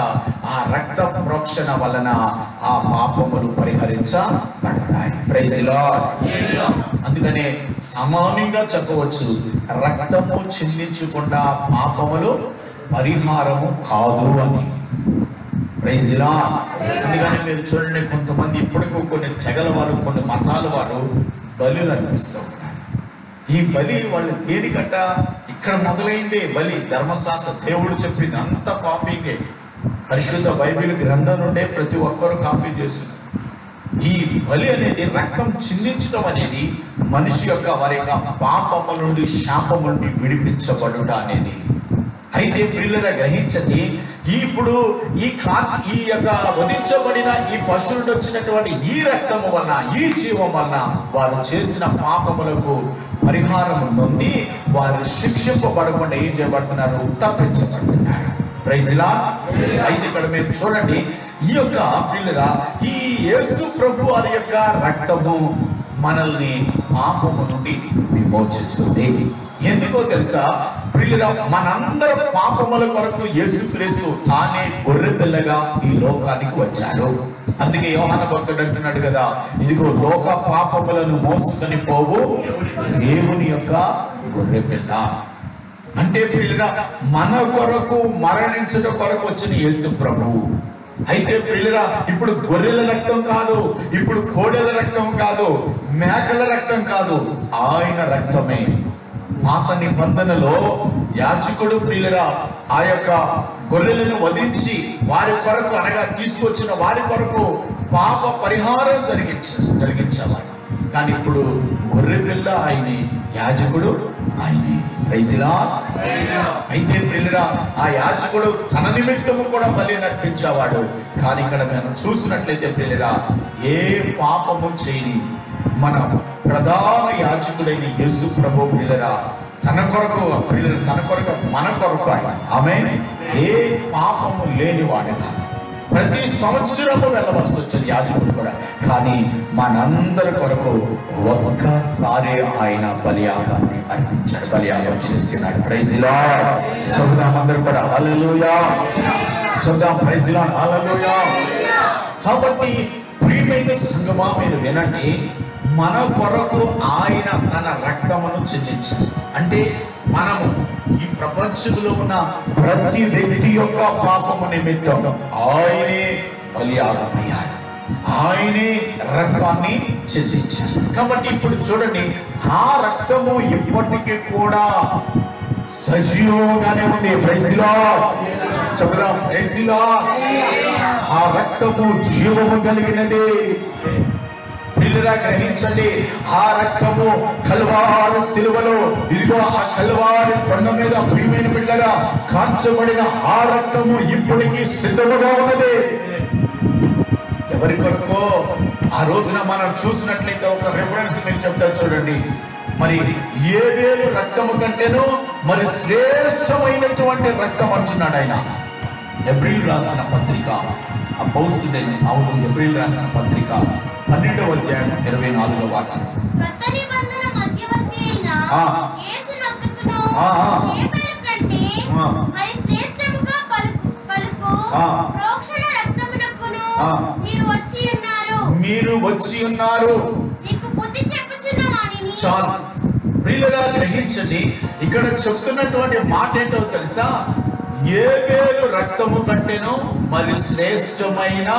Speaker 1: ఆ రక్త ప్రోక్షణ వలన ఆ పాపములు పరిహరించబడతాయి. Praise lord. అందుకనే సామాన్యంగా చెప్పవచ్చు, రక్తము చిందించకుండా పాపములు పరిహారము కాదు అని. Praise lord. అందుకని మీరు చూడండి, కొంతమంది ఇప్పటికూ కొన్ని తెగల వారు, కొన్ని మతాల వారు బలులు అర్పిస్తూ ఉంటారు. ఈ బలి వాళ్ళు దేనికంట? ఇక్కడ మొదలైందే బలి. ధర్మశాస్త్ర దేవుడు చెప్పింది అంత కాపీకే. పరిశుద్ధ బైబిల్ గ్రంథం నుండే ప్రతి ఒక్కరూ కాపీ చేస్తున్నారు. ఈ బలి అనేది, రక్తం చిందించడం అనేది మనిషి యొక్క వారి యొక్క పాపము నుండి, శాపము నుండి విడిపించబడుట అనేది. అయితే ప్రియులారా గ్రహించండి, ఇప్పుడు ఈ యొక్క వధించబడిన ఈ పశువుల నుండి వచ్చినటువంటి ఈ రక్తము వలన, ఈ జీవం వలన వారు చేసిన పాపములకు పరిహారం నొంది వారు శిక్షింపబడకుండా ఏం చేయబడుతున్నారు? తప్పించబడుతున్నారు. Praise lord. అయితే ఇక్కడ మీరు చూడండి, ఈ యొక్క ప్రియులారా, ఈ యేసు ప్రభు వారి యొక్క రక్తము మనల్ని పాపము నుండి విమోచిస్తుంది. ఎందుకో తెలుసా ప్రియులారా? మనందరం పాపముల కొరకు యేసుక్రీస్తు తానే గొర్రె పిల్లగా ఈ లోకానికి వచ్చాడు. అందుకే యోహాను భక్తుడు అంటున్నాడు కదా, ఇదిగో లోక పాపములను మోసుకొని పోవు దేవుని యొక్క గొర్రె పిల్ల. అంటే ప్రియులారా, మన కొరకు మరణించడం కొరకు వచ్చిన యేసు ప్రభువు. అయితే ప్రియులారా, ఇప్పుడు గొర్రెల రక్తం కాదు, ఇప్పుడు కోడెల రక్తం కాదు, మేకల రక్తం కాదు, ఆయన రక్తమే. పాత నిబంధనలో యాజకుడు ప్రియులారా ఆ యొక్క గొర్రెలను వధించి వారి కొరకు, అనగా తీసుకొచ్చిన వారి కొరకు పాప పరిహారం జరిగించేవాడు. కానీ ఇప్పుడు గొర్రె పిల్ల ఆయనే, యాజకుడు ఆయనే. Praise lord. అయితే ప్రియులారా, ఆ యాజకుడు తన నిమిత్తము కూడా బలి నర్పించేవాడు. కానీ ఇక్కడ మనం చూసినట్లయితే ప్రియులారా, ఏ పాపము చేయని మన ప్రధాన యాజకుడైన యేసు ప్రభు ప్రియులారా తన కొరకు మన కొరకు ఆయన, ఆమేన్, ఏ పాపము లేనివాడుగా ప్రతి సంవత్సరము వెళ్ళవలసి వచ్చింది యాజకుడు కూడా. కానీ మనందరి కొరకు ఒక్కసారి ఆయన బలియాగాన్ని అర్పించాడు, బలియాగం చేసినాడు. Praise lord. చెబుదాం అందరూ కూడా హల్లెలూయా. చెబుదాం ప్రైజ్ లార్డ్, హల్లెలూయా. కాబట్టి ప్రియమైన సంగమా మీరు వినండి, మన కొరకు ఆయన తన రక్తమును చిందించాడు. అంటే మనము ఈ ప్రపంచంలో ఉన్న ప్రతి వ్యక్తి యొక్క పాపము నిమిత్తం ఆయనే బలియాగమయ్యాడు, ఆయనే రక్తాన్ని చిందించాడు. కాబట్టి ఇప్పుడు చూడండి, ఆ రక్తము ఇప్పటికీ కూడా సజీవంగానే ఉంది. Praise lord. చెబుదాం ప్రైజ్ లార్డ్. ఆ రక్తము జీవము కలిగినది. ప్రియులారా గ్రహించండి, ఆ రక్తము కల్వారి సిలువలో, ఇదిగో ఆ కల్వారి కొండ మీద ప్రియమైన బిడ్డలారా కాల్చబడిన ఆ రక్తము ఇప్పటికీ సిద్ధముగా ఉన్నది. ఎవరి కొరకు? ఆ రోజున మనం చూసినట్లయితే ఒక రిఫరెన్స్ మీకు చెప్తా చూడండి. మరి ఏబేలు రక్తము కంటేను మరి శ్రేష్టమైనటువంటి రక్తం అంటున్నాడు ఆయన. ఎబ్రిల్ రాసిన పత్రిక, అపోస్తలుడైన పౌలు ఎబ్రిల్ రాసిన పత్రిక 12వ అధ్యాయం 24వ వాక్యం. మీరు వచ్చి ఉన్నారు. చాలు ప్రియులారా గ్రహించండి, ఇక్కడ చెప్తున్నటువంటి మాట ఏంటో తెలుసా? ఏబేలు రక్తము కంటేను మరి శ్రేష్టమైన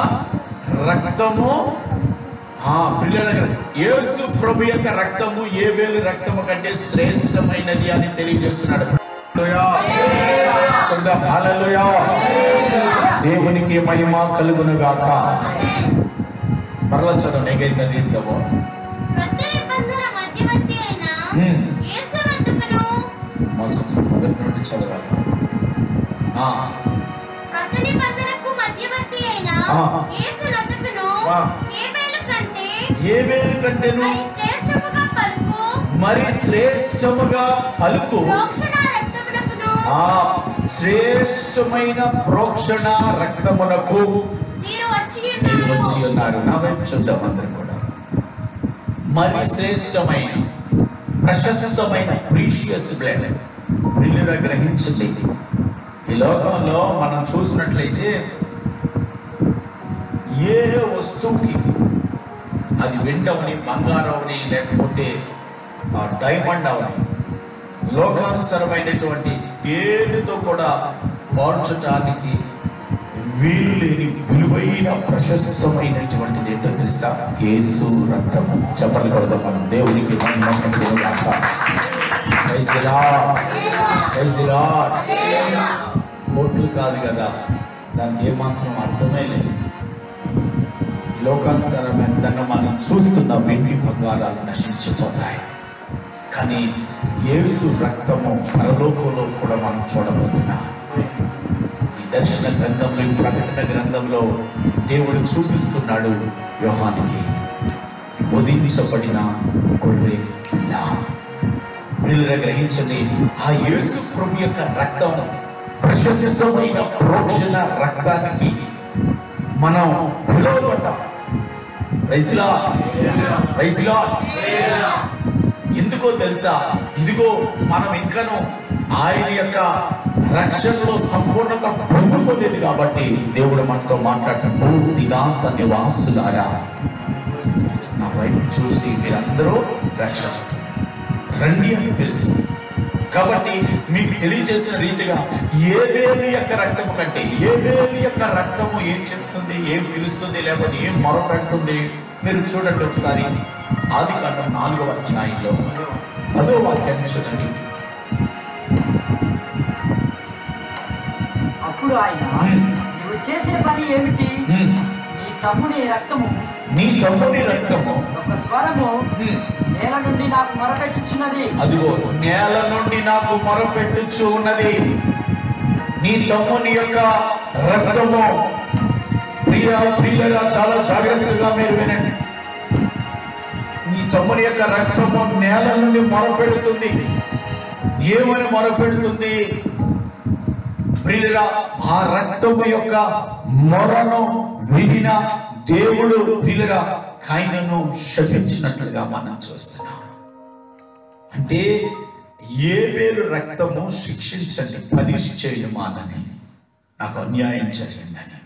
Speaker 1: రక్తము యేసు ప్రభు యొక్క రక్తము ఏబేలు రక్తము కంటే శ్రేష్టమైనది అని తెలియజేస్తున్నాడు. హల్లెలూయా, దేవునికి మహిమ కలుగును గాక. మరలా చదవండి, ఎగైన్ రీడ్ ద వర్డ్. మొదటి నుండి చదవాలి. ఏబేలు కంటేను మరి శ్రేష్టముగా పలుకు శ్రేష్టమైన ప్రోక్షణ రక్తమునకు మీరు వచ్చి ఉన్నారు. నా వైపు చూద్దాం అందరూ కూడా. మరి శ్రేష్టమైన ప్రశస్తమైన ప్రీషియస్ బ్లడ్. ప్రియులారా గ్రహించండి, ఈ లోకంలో మనం చూసినట్లయితే ఏ వస్తువుకి, అది వెండవని, బంగారం అవని, లేకపోతే డైమండ్ అవని, లోకానుసరమైనటువంటి దేనితో కూడా పోల్చడానికి వీలు లేని విలువైన ప్రశస్తమైనటువంటిది ఏంటో తెలుసా? యేసు రక్తము. చెప్పలు కొడదాం మనం దేవునికి. కోట్లు కాదు కదా, దానికి ఏమాత్రం అర్థమే లేదు. లోకానుసరమైన దాన్ని మనం చూస్తున్న వెండి బంగారాలు నశించిపోతాయి. కానీ యేసు రక్తము పరలోకంలో కూడా మనం చూడబోతున్నాం. ఈ దర్శన గ్రంథంలో, ఈ ప్రకటన గ్రంథంలో దేవుడు చూపిస్తున్నాడు యోహానికి వధించబడిన గొర్రె పిల్ల. ప్రియులారా గ్రహించండి, ఆ యేసు ప్రభు యొక్క రక్తం ప్రశస్తమైన ప్రోక్షణ రక్తానికి మనం పిలువబడ్డాం. Praise lord, praise Lord. ఎందుకో తెలుసా? ఇదిగో మనం ఇంకను ఆయన యొక్క రక్షణలో సంపూర్ణత పొందుకోలేదు కాబట్టి దేవుడు మనతో మాట్లాడుతూ, దిగాంత నివాసులారా నా వైపు చూసి మీరందరూ రక్షణ రండి అని పిలుస్తుంది. కాబట్టి మీకు తెలియజేసిన రీతిగా ఏబేలు యొక్క రక్తము కంటే, ఏబేలు యొక్క రక్తము ఏం చెప్తుంది, ఏం పిలుస్తుంది, లేకపోతే ఏం మొరపెడుతుంది? మీరు చూడండి ఒకసారి. ఆదికాండం 4వ అధ్యాయంలో 10వ వాక్యాన్ని చూడండి.
Speaker 2: అప్పుడు ఆయన, నువ్వు చేసిన పని ఏమిటి? నీ తమ్ముని రక్తము ఒక స్వరము నేల నుండి నాకు మొరపెట్టుచున్నది.
Speaker 1: అదిగో నేల నుండి నాకు మొరపెట్టుచు ఉన్నది. నీ తమ్ముని యొక్క రక్తము. ప్రియులారా చాలా జాగ్రత్తగా మీరు వినండి. నీ తమ్ముని యొక్క రక్తము నేల నుండి మొరపెడుతుంది. ఏమని మొరపెడుతుంది? ప్రియులారా, ఆ రక్తము యొక్క మొరను వినిన దేవుడు ప్రియులారా కయీనును శపించినట్లుగా మనం చూస్తున్నాం. అంటే ఏబేలు రక్తము శిక్షించండి, పనిష్ చేయడం మానని, నాకు అన్యాయం జరిగిందని.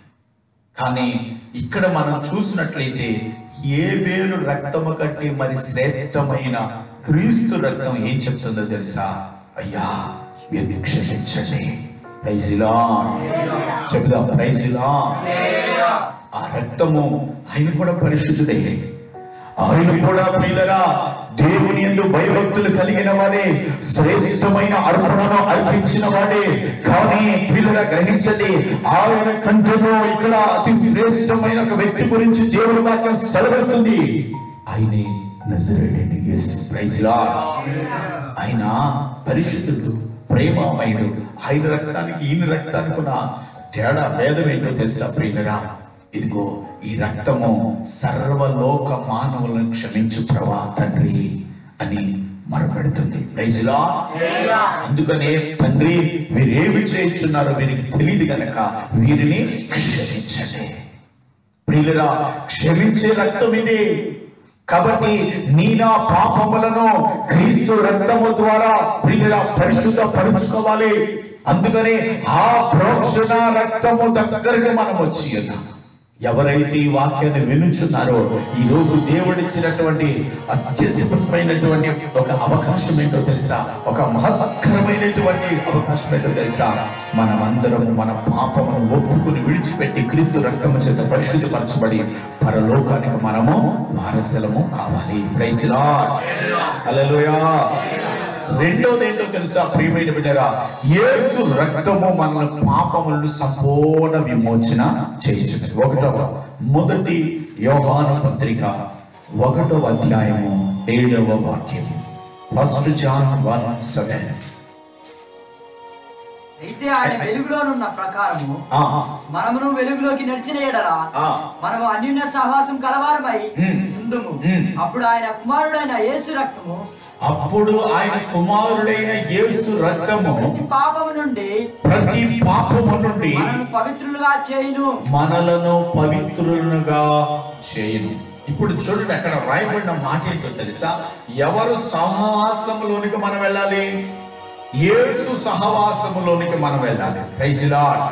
Speaker 1: కానీ ఇక్కడ మనం చూసినట్లయితే ఏబేలు రక్తము కంటే మరి శ్రేష్టమైన క్రీస్తు రక్తం ఏం చెప్తుందో తెలుసా? అయ్యా వీరిని క్షమించండి. ప్రైజ్ లార్డ్ చెప్దాం, ప్రైజ్ లార్డ్. ఆ రక్తము ఆయన కూడా పరిశుద్ధుడే. ఆయన కూడా ప్రియులారా దేవుని యందు భయభక్తులు కలిగిన వాడే, శ్రేష్టమైన అర్పణను అర్పించిన వాడే. కానీ ప్రియులారా గ్రహించండి, ఆయన కంటేనో ఇక్కడ అతి శ్రేష్టమైన ఒక వ్యక్తి గురించి దేవుని వాక్యం సెలవిస్తుంది. ఆయనే నజరేయుడైన యేసు. Praise lord. ఆయన పరిశుద్ధుడు, ప్రేమమయుడు. ఆయన రక్తానికి ఈయన రక్తానికి ఉన్న తేడా భేదం ఏంటో తెలుసా ప్రియులరా? ఇదిగో ఈ రక్తము సర్వలోక మానవులను క్షమించు ప్రభా తండ్రి అని మరపెడుతుంది. Praise lord. అందుకనే తండ్రి వీరేమి చేస్తున్నారో వీరికి తెలియదు కనుక వీరిని క్షమించండి. ప్రియులరా, క్షమించే రక్తం ఇది. కాబట్టి నీ నా పాపములను క్రీస్తు రక్తము ద్వారా ప్రియులరా పరిశుద్ధ పరుచుకోవాలి. అందుకని ఆ ప్రోక్షణ రక్తము దగ్గరికి మనం వచ్చి ఉన్నాం. ఎవరైతే ఈ వాక్యాన్ని వినుచున్నారో ఈ రోజు దేవుడిచ్చినటువంటి అత్యద్భుతమైనటువంటి ఒక అవకాశం ఏంటో తెలుసా? ఒక మహత్తరమైనటువంటి అవకాశం ఏంటో తెలుసా? మనమందరం మన పాపమును ఒప్పుకుని విడిచిపెట్టి క్రీస్తు రక్తము చేత పరిశుద్ధపరచబడి పరలోకానికి మనము వారసులము కావాలి. Praise Lord. హల్లెలూయా. రెండోది ఏంటో తెలుసా ప్రియమైన బిడ్డరా? యేసు రక్తము మన పాపములను సంపూర్ణ విమోచన చేయుచున్నది. మొదటి యోహాను పత్రిక 1వ అధ్యాయము 7వ వాక్యము. 1 John 1:7.
Speaker 2: అయితే ఆయన వెలుగులోనున్న ప్రకారము మనమును వెలుగులోకి నడిచిన ఎడల మనము అన్యోన్య సహవాసం కలవారమై ఉందుము. అప్పుడు ఆయన కుమారుడైన యేసు రక్తము ప్రతి పాపము నుండి మనలను పవిత్రులుగా చేయును.
Speaker 1: ఇప్పుడు చూడండి, అక్కడ రాయబడిన మాట ఏంటో తెలుసా? ఎవరు సహవాసములోనికి మనం వెళ్ళాలి? యేసు సహవాసములోనికి మనం వెళ్ళాలి. Praise lord.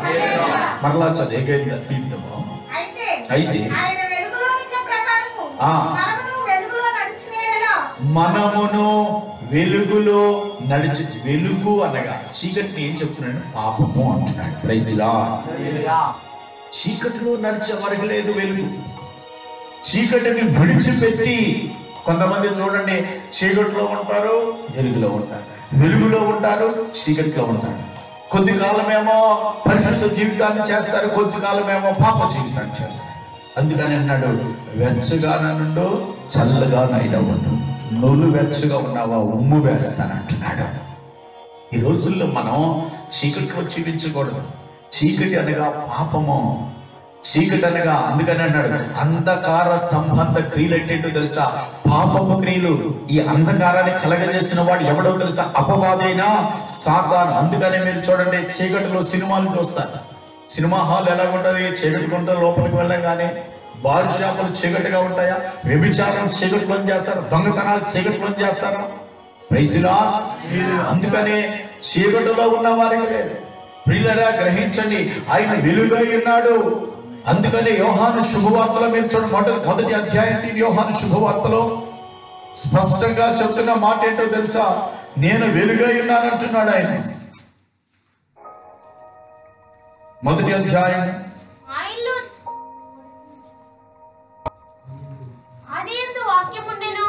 Speaker 1: మరలా చదివేది అయితే మనమును వెలుగులో నడిచి, వెలుగు అనగా చీకటిని ఏం చెప్తున్నాడు? పాపము అంటున్నాడు. Praise lord. చీకటిలో నడిచే వరకు లేదు వెలుగు. చీకటిని విడిచిపెట్టి కొంతమంది చూడండి, చీకటిలో ఉంటారు, వెలుగులో ఉంటారు, వెలుగులో ఉంటారు, చీకటిలో ఉంటారు. కొద్ది కాలమేమో పరిశుద్ధ జీవితాన్ని చేస్తారు, కొద్ది కాలమేమో పాప జీవితాన్ని చేస్తారు. అందుకని అన్నాడు, వెచ్చగా నుండు చల్లగా నైనా ఉండు. నువ్వు వెచ్చగా ఉన్నావా, ఉమ్ము వేస్తానంటున్నాడు. ఈ రోజుల్లో మనం చీకటిలో జీవించకూడదు. చీకటి అనగా పాపము, చీకటి అనగా, అందుకని అన్నాడు అంధకార సంబంధ క్రియలు ఏంటో తెలుసా? పాపము క్రియలు. ఈ అంధకారాన్ని కలగజేసిన వాడు ఎవడో తెలుసా? అపవాదైన సాతాను. అందుకని మీరు చూడండి, చీకటిలో సినిమాలు చూస్తారు. సినిమా హాల్ ఎలా ఉంటుంది? చీకటి ఉంటారు. లోపలికి వెళ్ళగానే బార్ షాపులు చీకటిగా ఉంటాయా? వ్యభిచారం చీకటిలో చేస్తారు, దొంగతనాలు చీకటిలో చేస్తారా? Praise lord. అందుకనే చీకటిలో ఉన్న వారికి లేదు. ప్రియులారా, గ్రహించండి, ఆయన వెలుగై ఉన్నాడు. అందుకని యోహాను శుభవార్తలో మీరు చూడండి, మొదటి అధ్యాయం యోహాను శుభవార్తలో స్పష్టంగా చెప్తున్న మాట ఏంటో తెలుసా? నేను వెలుగై ఉన్నానంటున్నాడు ఆయన. మొదటి అధ్యాయం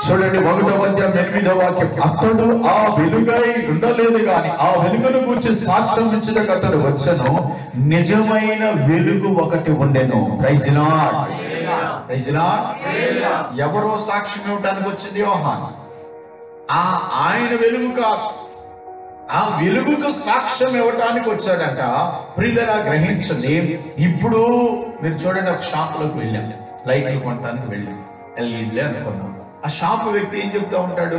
Speaker 1: చూడండి, 1వ అధ్యాయం 8వ వాక్యం. అతడు ఆ వెలుగై ఉండలేదు గాని ఆ వెలుగును గురించి సాక్ష్యం ఇచ్చుటకు అతడు వచ్చెను. నిజమైన వెలుగు ఒకటి ఉండెను. Praise lord. Praise lord. ఎవరో సాక్ష్యం ఇవ్వడానికి వచ్చింది యోహాను. ఆయన వెలుగు కాదు, ఆ వెలుగుకు సాక్ష్యం ఇవ్వడానికి వచ్చాడంట. ప్రియులారా, గ్రహించండి. ఇప్పుడు మీరు చూడండి, ఒక షాప్ లోకి వెళ్ళాం, లైట్లు కొనడానికి వెళ్ళాం, ఎల్ఈడీలే అనుకుందాం. ఆ షాప్ వ్యక్తి ఏం చెప్తా ఉంటాడు?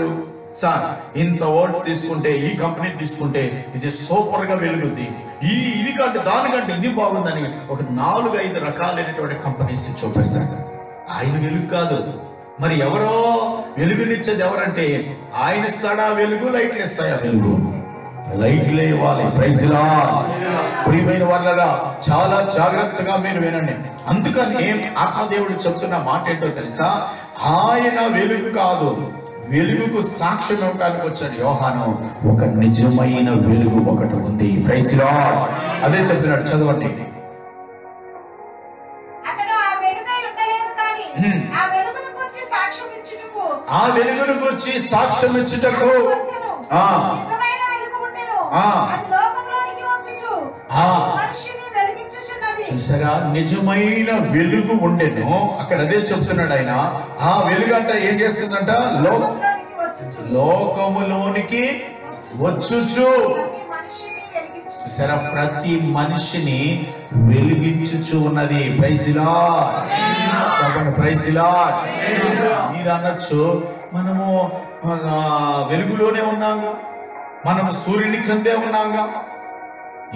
Speaker 1: సార్, ఇంత వోల్ట్స్ తీసుకుంటే, ఈ కంపెనీ తీసుకుంటే ఇది సూపర్ గా వెలుగుద్ది, ఇది కంటే దానికంటే ఇది బాగుందని ఒక 4-5 రకాలైనటువంటి కంపెనీస్ చూపిస్తాడు. ఆయన వెలుగు కాదు. మరి ఎవరో వెలుగునిచ్చేది ఎవరంటే ఆయన ఇస్తాడా వెలుగు? లైట్లు ఇస్తాయా వెలుగు? లైట్లే ఇవ్వాలి. Praise lord. ప్రియమైన వాళ్ళరా, చాలా జాగ్రత్తగా మీరు వినండి. అందుకని ఆత్మదేవుడు చెప్తున్న మాట ఏంటో తెలుసా? ఆయన వెలుగు కాదు, వెలుగుకు సాక్ష్యం ఇవ్వడానికి వచ్చాడు యోహాను. ఒక నిజమైన వెలుగు ఒకటి ఉంది. Praise lord. అదే చెప్తున్నాడు, చదవండి. ఆ వెలుగును గురించి సాక్ష్యం ఇచ్చుటకు చూసారా, నిజమైన వెలుగు ఉండెను. అక్కడ అదే చెప్తున్నాడు ఆయన. ఆ వెలుగు అంట ఏం చేస్తుందంట, లోకములోనికి వచ్చుచు. చూసారా, ప్రతి మనిషిని వెలిగించుచు ఉన్నది. ప్రైజ్ ది లార్డ్, చెప్పండి ప్రైజ్ ది లార్డ్. మీరు అనొచ్చు, మనము వెలుగులోనే ఉన్నాగా, మనము సూర్యుని క్రిందే ఉన్నాగా.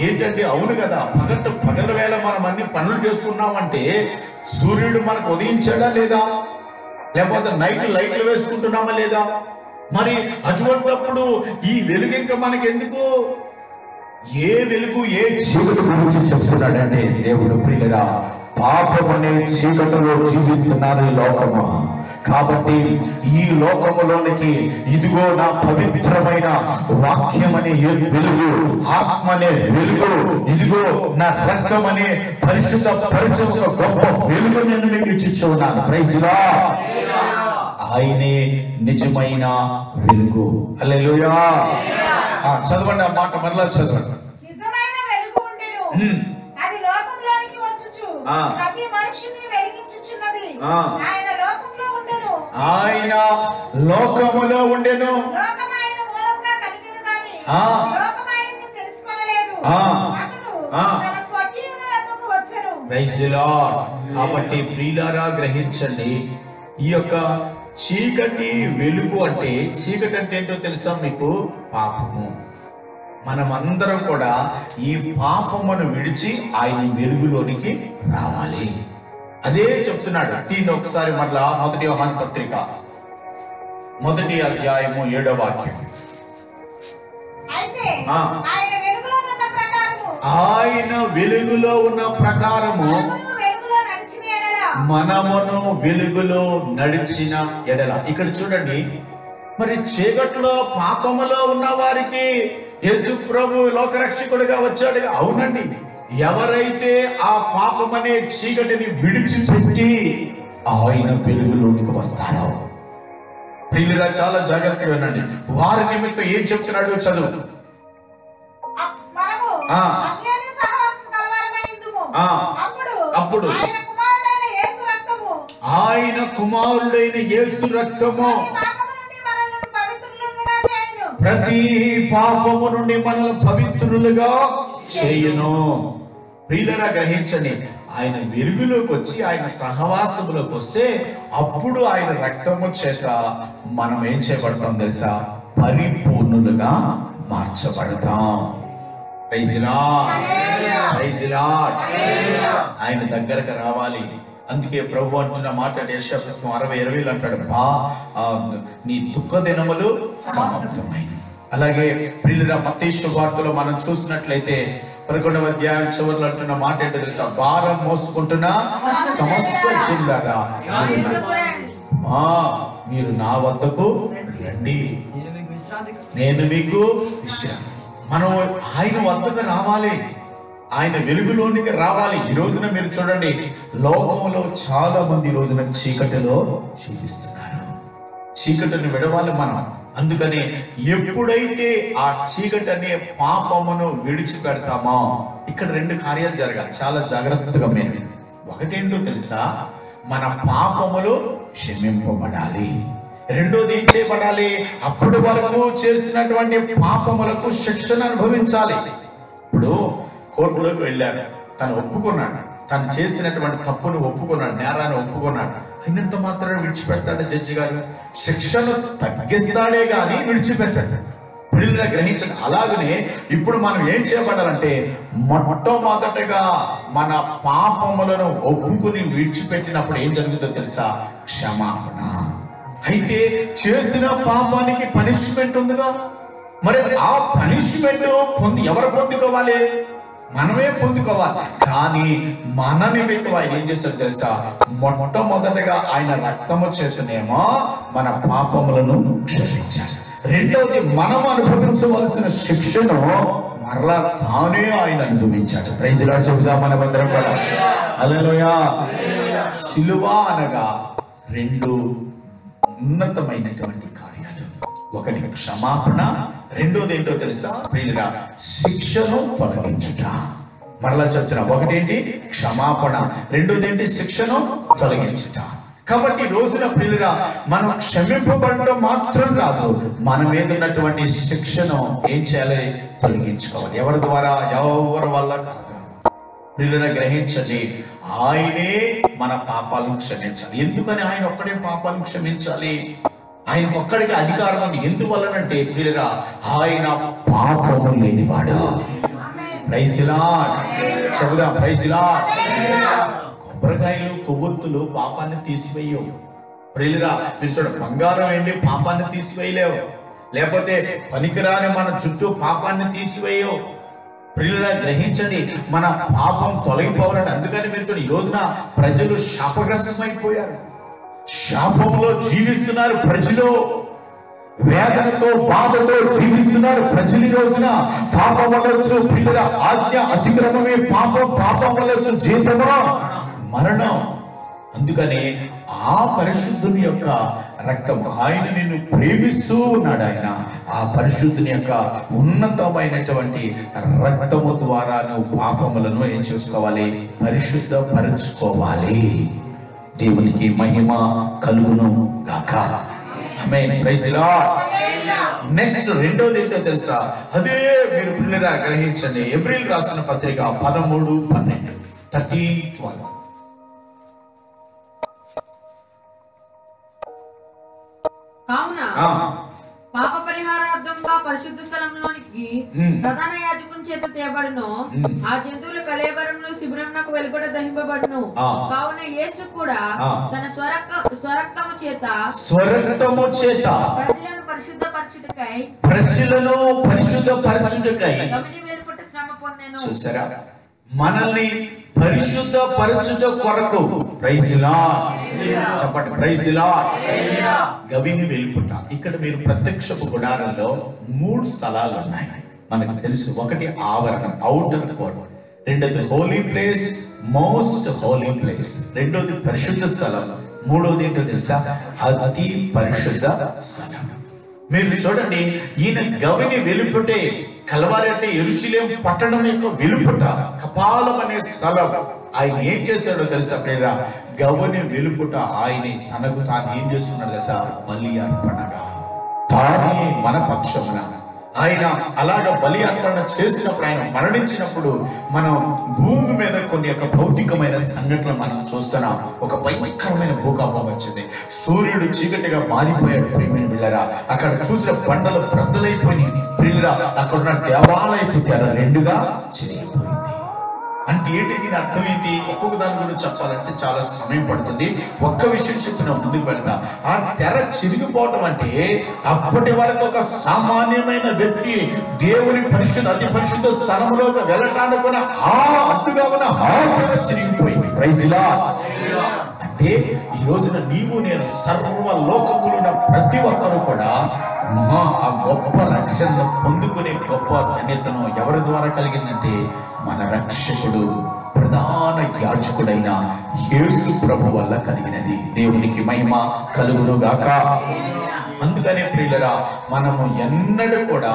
Speaker 1: ఏంటంటే అవును కదా, పగల వేళ మనం అన్ని పనులు చేసుకున్నామంటే సూర్యుడు మనకు ఉదయించాడా లేదా, లేకపోతే నైట్ లైట్లు వేసుకుంటున్నామా లేదా? మరి అటువంటిప్పుడు ఈ వెలుగు ఇంకా మనకి ఎందుకు? ఏ వెలుగు ఏ చీకటి గురించి చెప్తున్నాడంటే దేవుడు, ప్రియులరా, పాపం అనే చీకటిలో జీవిస్తున్నారు ఈ లోకము. కాబట్టి ఈ లోకములోనికి ఇదిగో నా పవిత్రమైన వాక్యం అనే వెలుగు, ఆత్మ అనే వెలుగు, ఇదిగో నా రక్తం అనే పరిశుద్ధ పరిచయ గొప్ప వెలుగు నేను మీకు ఇచ్చి ఉన్నాను. Praise the lord. ఆయనే నిజమైన వెలుగు. హల్లెలూయా. చదవండి ఆ మాట మరలా చదవండి.
Speaker 3: నిజమైన వెలుగు ఉండెను, అది లోకంలోనికి వచ్చుచు ప్రతి మనిషిని వెలిగించుచున్నది. ఆయన లోకంలో ఉండెను,
Speaker 1: ఆయన లోకములో ఉండెను,
Speaker 3: లోకమైన మూలంగా కలిగెను గాని లోకమాయను తెలుసుకొనలేదు. అతడు తన స్వకీయుల యొద్దకు వచ్చెను.
Speaker 1: Praise the lord. కాబట్టి ప్రియులారా గ్రహించండి, ఈ యొక్క చీకటి వెలుగు అంటే, చీకటి అంటే ఏంటో తెలుసా మీకు? పాపము. మనమందరం కూడా ఈ పాపమును విడిచి ఆయన వెలుగులోనికి రావాలి. అదే చెప్తున్నాడు. దీన్ని ఒకసారి మరలా 1 యోహాను పత్రిక 1వ అధ్యాయము 7వ వాక్యం.
Speaker 3: అయితే ఆయన వెలుగులో ఉన్న ప్రకారము,
Speaker 1: ఆయన వెలుగులో ఉన్న ప్రకారము మనమును వెలుగులో నడిచిన ఎడల. ఇక్కడ చూడండి, మరి చీకట్లో పాపములో ఉన్న వారికి యేసు ప్రభు లోకరక్షకుడిగా వచ్చాడుగా. అవునండి, ఎవరైతే ఆ పాపమనే చీకటిని విడిచిపెట్టి ఆయన వెలుగులోనికి వస్తారో, ప్రియులురా చాలా జాగ్రత్తగా వినండి. వారి నిమిత్తం ఏం చెప్తున్నాడు చదువు. అప్పుడు ఆయన కుమారుడైన యేసు రక్తము ప్రతి పాపము నుండి మనల్ని పవిత్రులుగా చేయును. ప్రియులరా గ్రహించండి, ఆయన వెలుగులోకి వచ్చి ఆయన సహవాసంలోకి వస్తే అప్పుడు ఆయన రక్తము చేత మనం ఏం చేయబడతాం తెలుసా? పరిపూర్ణులుగా మార్చబడతాం. Praise the Lord, praise the Lord. ఆయన దగ్గరకు రావాలి. అందుకే ప్రభు అంటున్న మాట యెషయా 60:20 అంటాడు, నీ దుఃఖ దినములు సమాప్తమైనవి. అలాగే ప్రియులరా మత్తయి సువార్తలో మనం చూసినట్లయితే 11వ అధ్యాయం చివరిలో అంటున్న మాట ఏంటో తెలుసా? భారం మోసుకుంటున్న సమస్త జనులారా మీరు నా వద్దకు రండి, నేను మీకు విశ్రాంతి. మనం ఆయన వద్దకు రావాలి, ఆయన వెలుగులోనికి రావాలి. ఈ రోజున మీరు చూడండి, లోకంలో చాలా మంది ఈ రోజున చీకటిలో జీవిస్తున్నారు. చీకటిని విడవాలి మనం. అందుకని ఎప్పుడైతే ఆ చీకటి అనే పాపమును విడిచిపెడతామో, ఇక్కడ 2 కార్యాలు జరగాలి. చాలా జాగ్రత్తగా మేము. ఒకటేంటో తెలుసా? మన పాపములు క్షమింపబడాలి. రెండోది ఏం చేయబడాలి? అప్పటి వరకు చేసినటువంటి పాపములకు శిక్షను అనుభవించాలి. ఇప్పుడు కోర్టులోకి వెళ్ళాడు, తను ఒప్పుకున్నాడు, తను చేసినటువంటి తప్పును ఒప్పుకున్నాడు, నేరాన్ని ఒప్పుకున్నాడు. అయినంత మాత్రం విడిచిపెడతాడు జడ్జి గారు? శిక్షను తగ్గిస్తాడే గాని విడిచిపెట్టాడు. పిల్లలు గ్రహించండి. అలాగనే ఇప్పుడు మనం ఏం చేయబడాలంటే, మొట్టమొదటగా మన పాపములను ఒప్పుకుని విడిచిపెట్టినప్పుడు ఏం జరుగుతుందో తెలుసా? క్షమాపణ. అయితే చేసిన పాపానికి పనిష్మెంట్ ఉందిగా, మరి ఆ పనిష్మెంట్ ఎవరు పొందుకోవాలి? మనమే పొందుకోవాలి. కానీ మన నిమిత్తం ఆయన ఏం చేస్తాడు తెలుసా? మొట్టమొదటిగా ఆయన రక్తము చేతనేమో మన పాపములను క్షమించాడు. రెండవది, మనం అనుభవించవలసిన శిక్షను మరలా తానే ఆయన అనుభవించాడు. ప్రైజ్ ది లార్డ్ చెబుదాం మనమందరం కూడా. హల్లెలూయా. సిలువ అనగా 2 ఉన్నతమైనటువంటి కార్యాలు. ఒకటి క్షమాపణ, రెండోది ఏంటో తెలుసా? ప్రియులుగా శిక్షను తొలగించుట. మరలా చెప్తున్నా, ఒకటేంటి క్షమాపణ, రెండోది ఏంటి శిక్షను తొలగించుట. కాబట్టి రోజున ప్రియులురా మనం క్షమింపబడటం మాత్రం కాదు, మన మీద ఉన్నటువంటి శిక్షను ఏం చేయాలి? తొలగించుకోవాలి. ఎవరి ద్వారా? ఎవరి వల్ల కాదు. ప్రియులురా గ్రహించండి, ఆయనే మన పాపాలను క్షమించాలి. ఎందుకని ఆయన ఒక్కడే పాపాలను క్షమించాలి? ఆయన ఒక్కడికి అధికారం ఉంది. ఎందువల్లనంటే ప్రియులురా ఆయన పాపము లేనివాడు. Praise the lord. చెబుదాం ప్రైజ్ ది లార్డ్. కొబ్బరికాయలు కొవ్వొత్తులు పాపాన్ని తీసివేయవు. ప్రియులురా మీరు చూడండి, బంగారం ఏంటి పాపాన్ని తీసివేయలేవు, లేకపోతే పనికిరాని మన చుట్టూ పాపాన్ని తీసివేయవు. ప్రియులురా గ్రహించండి, మన పాపం తొలగిపోవాలని. అందుకని మీరు చూడండి, ఈ రోజున ప్రజలు శాపగ్రస్తమైపోయారు, శాపంలో జీవిస్తున్నారు ప్రజలు, వేదనతో బాధతో జీవిస్తున్నారు ప్రజలు. ఈ రోజున పాపం వల్లొచ్చు ప్రియులురా ఆజ్ఞ అతిక్రమమే పాపం, పాపం వల్లొచ్చు జీతమో మరణం. అందుకని ఆ పరిశుద్ధుని యొక్క రక్తం, ఆయన నిన్ను ప్రేమిస్తూ ఉన్నాడు. ఆయన ఆ పరిశుద్ధుని యొక్క ఉన్నతమైనటువంటి రక్తము ద్వారా నువ్వు పాపములను ఏం చేసుకోవాలి? పరిశుద్ధపరచుకోవాలి. దేవునికి మహిమ కలుగును గాక. ఆమేన్. Praise the Lord. నెక్స్ట్ రెండోది ఏంటో తెలుసా? అదే మీరు ప్రియులురా గ్రహించండి, ఏప్రిల్ రాసిన పత్రిక 13:12 13:12.
Speaker 4: కావున పాప పరిహారార్థంగా పరిశుద్ధ స్థలంలోనికి ప్రధాన యాజకుని చేత తేబడును. ఆ జంతువుల కళేబరములు శిబిరమునకు వెలుపట దహింపబడును. కావున యేసు కూడా తన స్వరక్తము చేత ప్రజలను పరిశుద్ధపరచుటకై గవిని వెలుపట శ్రమ పొందెను.
Speaker 1: చూసారా, మనల్ని పరిశుద్ధ పరచుట కొరకు. Praise the lord. చెప్పండి ప్రైజ్ ది లార్డ్. గవిని వెలుపుట. ఇక్కడ మీరు ప్రత్యక్షపు గుడారంలో 3 స్థలాలు ఉన్నాయి మనకు తెలుసు. ఒకటి ఆవరణం, అవుటర్ కోర్ట్. రెండోది holy place, most holy place. రెండోది పరిశుద్ధ స్థలం. మూడోది ఏంటో తెలుసా? అతి పరిశుద్ధ స్థలం. మీరు చూడండి, ఈయన గవిని వెలుపుటే. కల్వారి అంటే యెరూషలేము పట్టణం యొక్క వెలుపుట, కపాలం అనే స్థలం. ఆయన ఏం చేశాడో తెలుసా ప్రియురా? గవిని వెలుపుట ఆయన తనకు తాను ఏం చేస్తున్నాడు తెలుసా? బలి అర్పణగా తానే మన పక్షమున. ఆయన అలాగ బలి అర్పణ చేసినప్పుడు, ఆయన మరణించినప్పుడు మనం భూమి మీద కొన్ని యొక్క భౌతికమైన సంఘటనలు మనం చూస్తున్నాం. ఒక భయంకరమైన భూకంపం వచ్చింది, సూర్యుడు చీకటిగా మారిపోయాడు. ప్రియమైన బిళ్ళరా, అక్కడ చూసిన బండలు బ్రద్దలైపోయి ప్రియురా అక్కడ ఉన్న దేవాలయపు తెర 2గా చిరిగిపోయింది. అంటే ఏంటి? దీని అర్థం ఏంటి? ఒక్కొక్క దాని గురించి చెప్పాలంటే చాలా సమయం పడుతుంది. ఒక్క విషయం చెప్పిన ముందుకు వెళ్తా. ఆ తెర చిరిగిపోవటం అంటే అప్పటి వరకు ఒక సామాన్యమైన వ్యక్తి దేవుని పరిశుద్ధ అతి పరిశుద్ధ స్థలంలోకి వెళ్ళటానికి అడ్డుగా ఉన్న ఆ తెర చిరిగిపోయింది. Praise the lord. అంటే ఈ రోజున నీవు నేను సర్వలోకములో ఉన్న ప్రతి ఒక్కరు కూడా ఆ గొప్ప రక్షణను పొందుకునే గొప్ప ధన్యతను ఎవరి ద్వారా కలిగిందంటే మన రక్షకుడు ప్రధాన యాజకుడైన యేసు ప్రభు వల్ల కలిగినది. దేవునికి మహిమ కలుగును గాక. అందుకనే ప్రియులరా, మనము ఎన్నడూ కూడా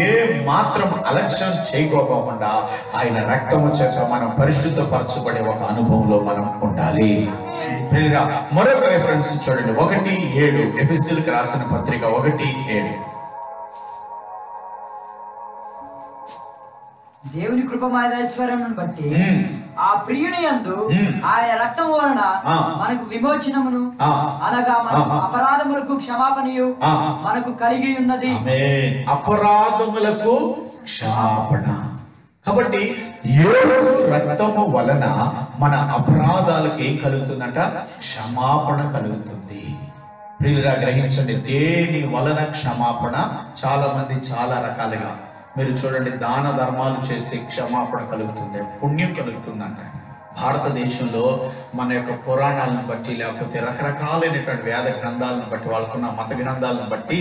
Speaker 1: ఏ మాత్రం అలక్ష్యం చేయకోకుండా ఆయన రక్తము చేత మనం పరిశుద్ధపరచబడే ఒక అనుభవంలో మనం ఉండాలి. ప్రియులరా, మరొక రిఫరెన్స్ చూడండి, 1:7 ఎఫెసీయులకు రాసిన పత్రిక 1:7.
Speaker 2: దేవుని కృపమయైశ్వర్యమును బట్టి ఆ ప్రియుని యందు ఆయన రక్తము వలన మనకు విమోచనమును, అనగా మన అపరాధములకు క్షమాపణయు మనకు కలిగి ఉన్నది.
Speaker 1: ఆమేన్. అపరాధములకు క్షమాపణ. కాబట్టి యేసు రక్తము వలన మన అపరాధాలకు ఏం కలుగుతుందంట? క్షమాపణ కలుగుతుంది. ప్రియులురా గ్రహించండి, దేని వలన క్షమాపణ? చాలా మంది చాలా రకాలుగా మీరు చూడండి, దాన ధర్మాలు చేస్తే క్షమాపణ కలుగుతుంది, పుణ్యం కలుగుతుందంట. భారతదేశంలో మన యొక్క పురాణాలను బట్టి, లేకపోతే రకరకాలైనటువంటి వేద గ్రంథాలను బట్టి, వాళ్ళకున్న మత గ్రంథాలను బట్టి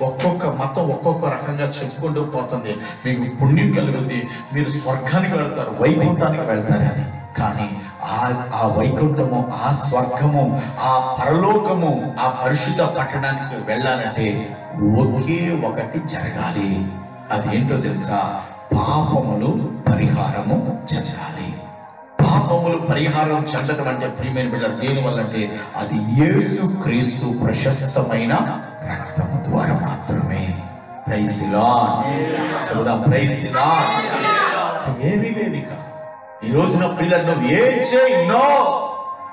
Speaker 1: ఒక్కొక్క మతం ఒక్కొక్క రకంగా చెప్పుకుంటూ పోతుంది. మీకు పుణ్యం కలుగుతుంది, మీరు స్వర్గానికి వెళ్తారు, వైకుంఠానికి వెళ్తారని. కానీ ఆ వైకుంఠము, ఆ స్వర్గము, ఆ పరలోకము, ఆ పరిశుద్ధ పట్టణానికి వెళ్ళాలంటే ఒకే ఒకటి జరగాలి. అదేంటో తెలుసా? పాపములు పరిహారము చెందాలి. పాపములు పరిహారం చెందడం అంటే ప్రియమైన బిడ్డలు దేని వల్ల అంటే అది యేసు క్రీస్తు ప్రశస్తమైన రక్తము ద్వారా మాత్రమే. Praise the lord. చెబుదాం ప్రైజ్ ది లార్డ్. ఏమీ లేదు ఇక ఈ రోజున పిల్లలు నువ్వు ఏం చేయో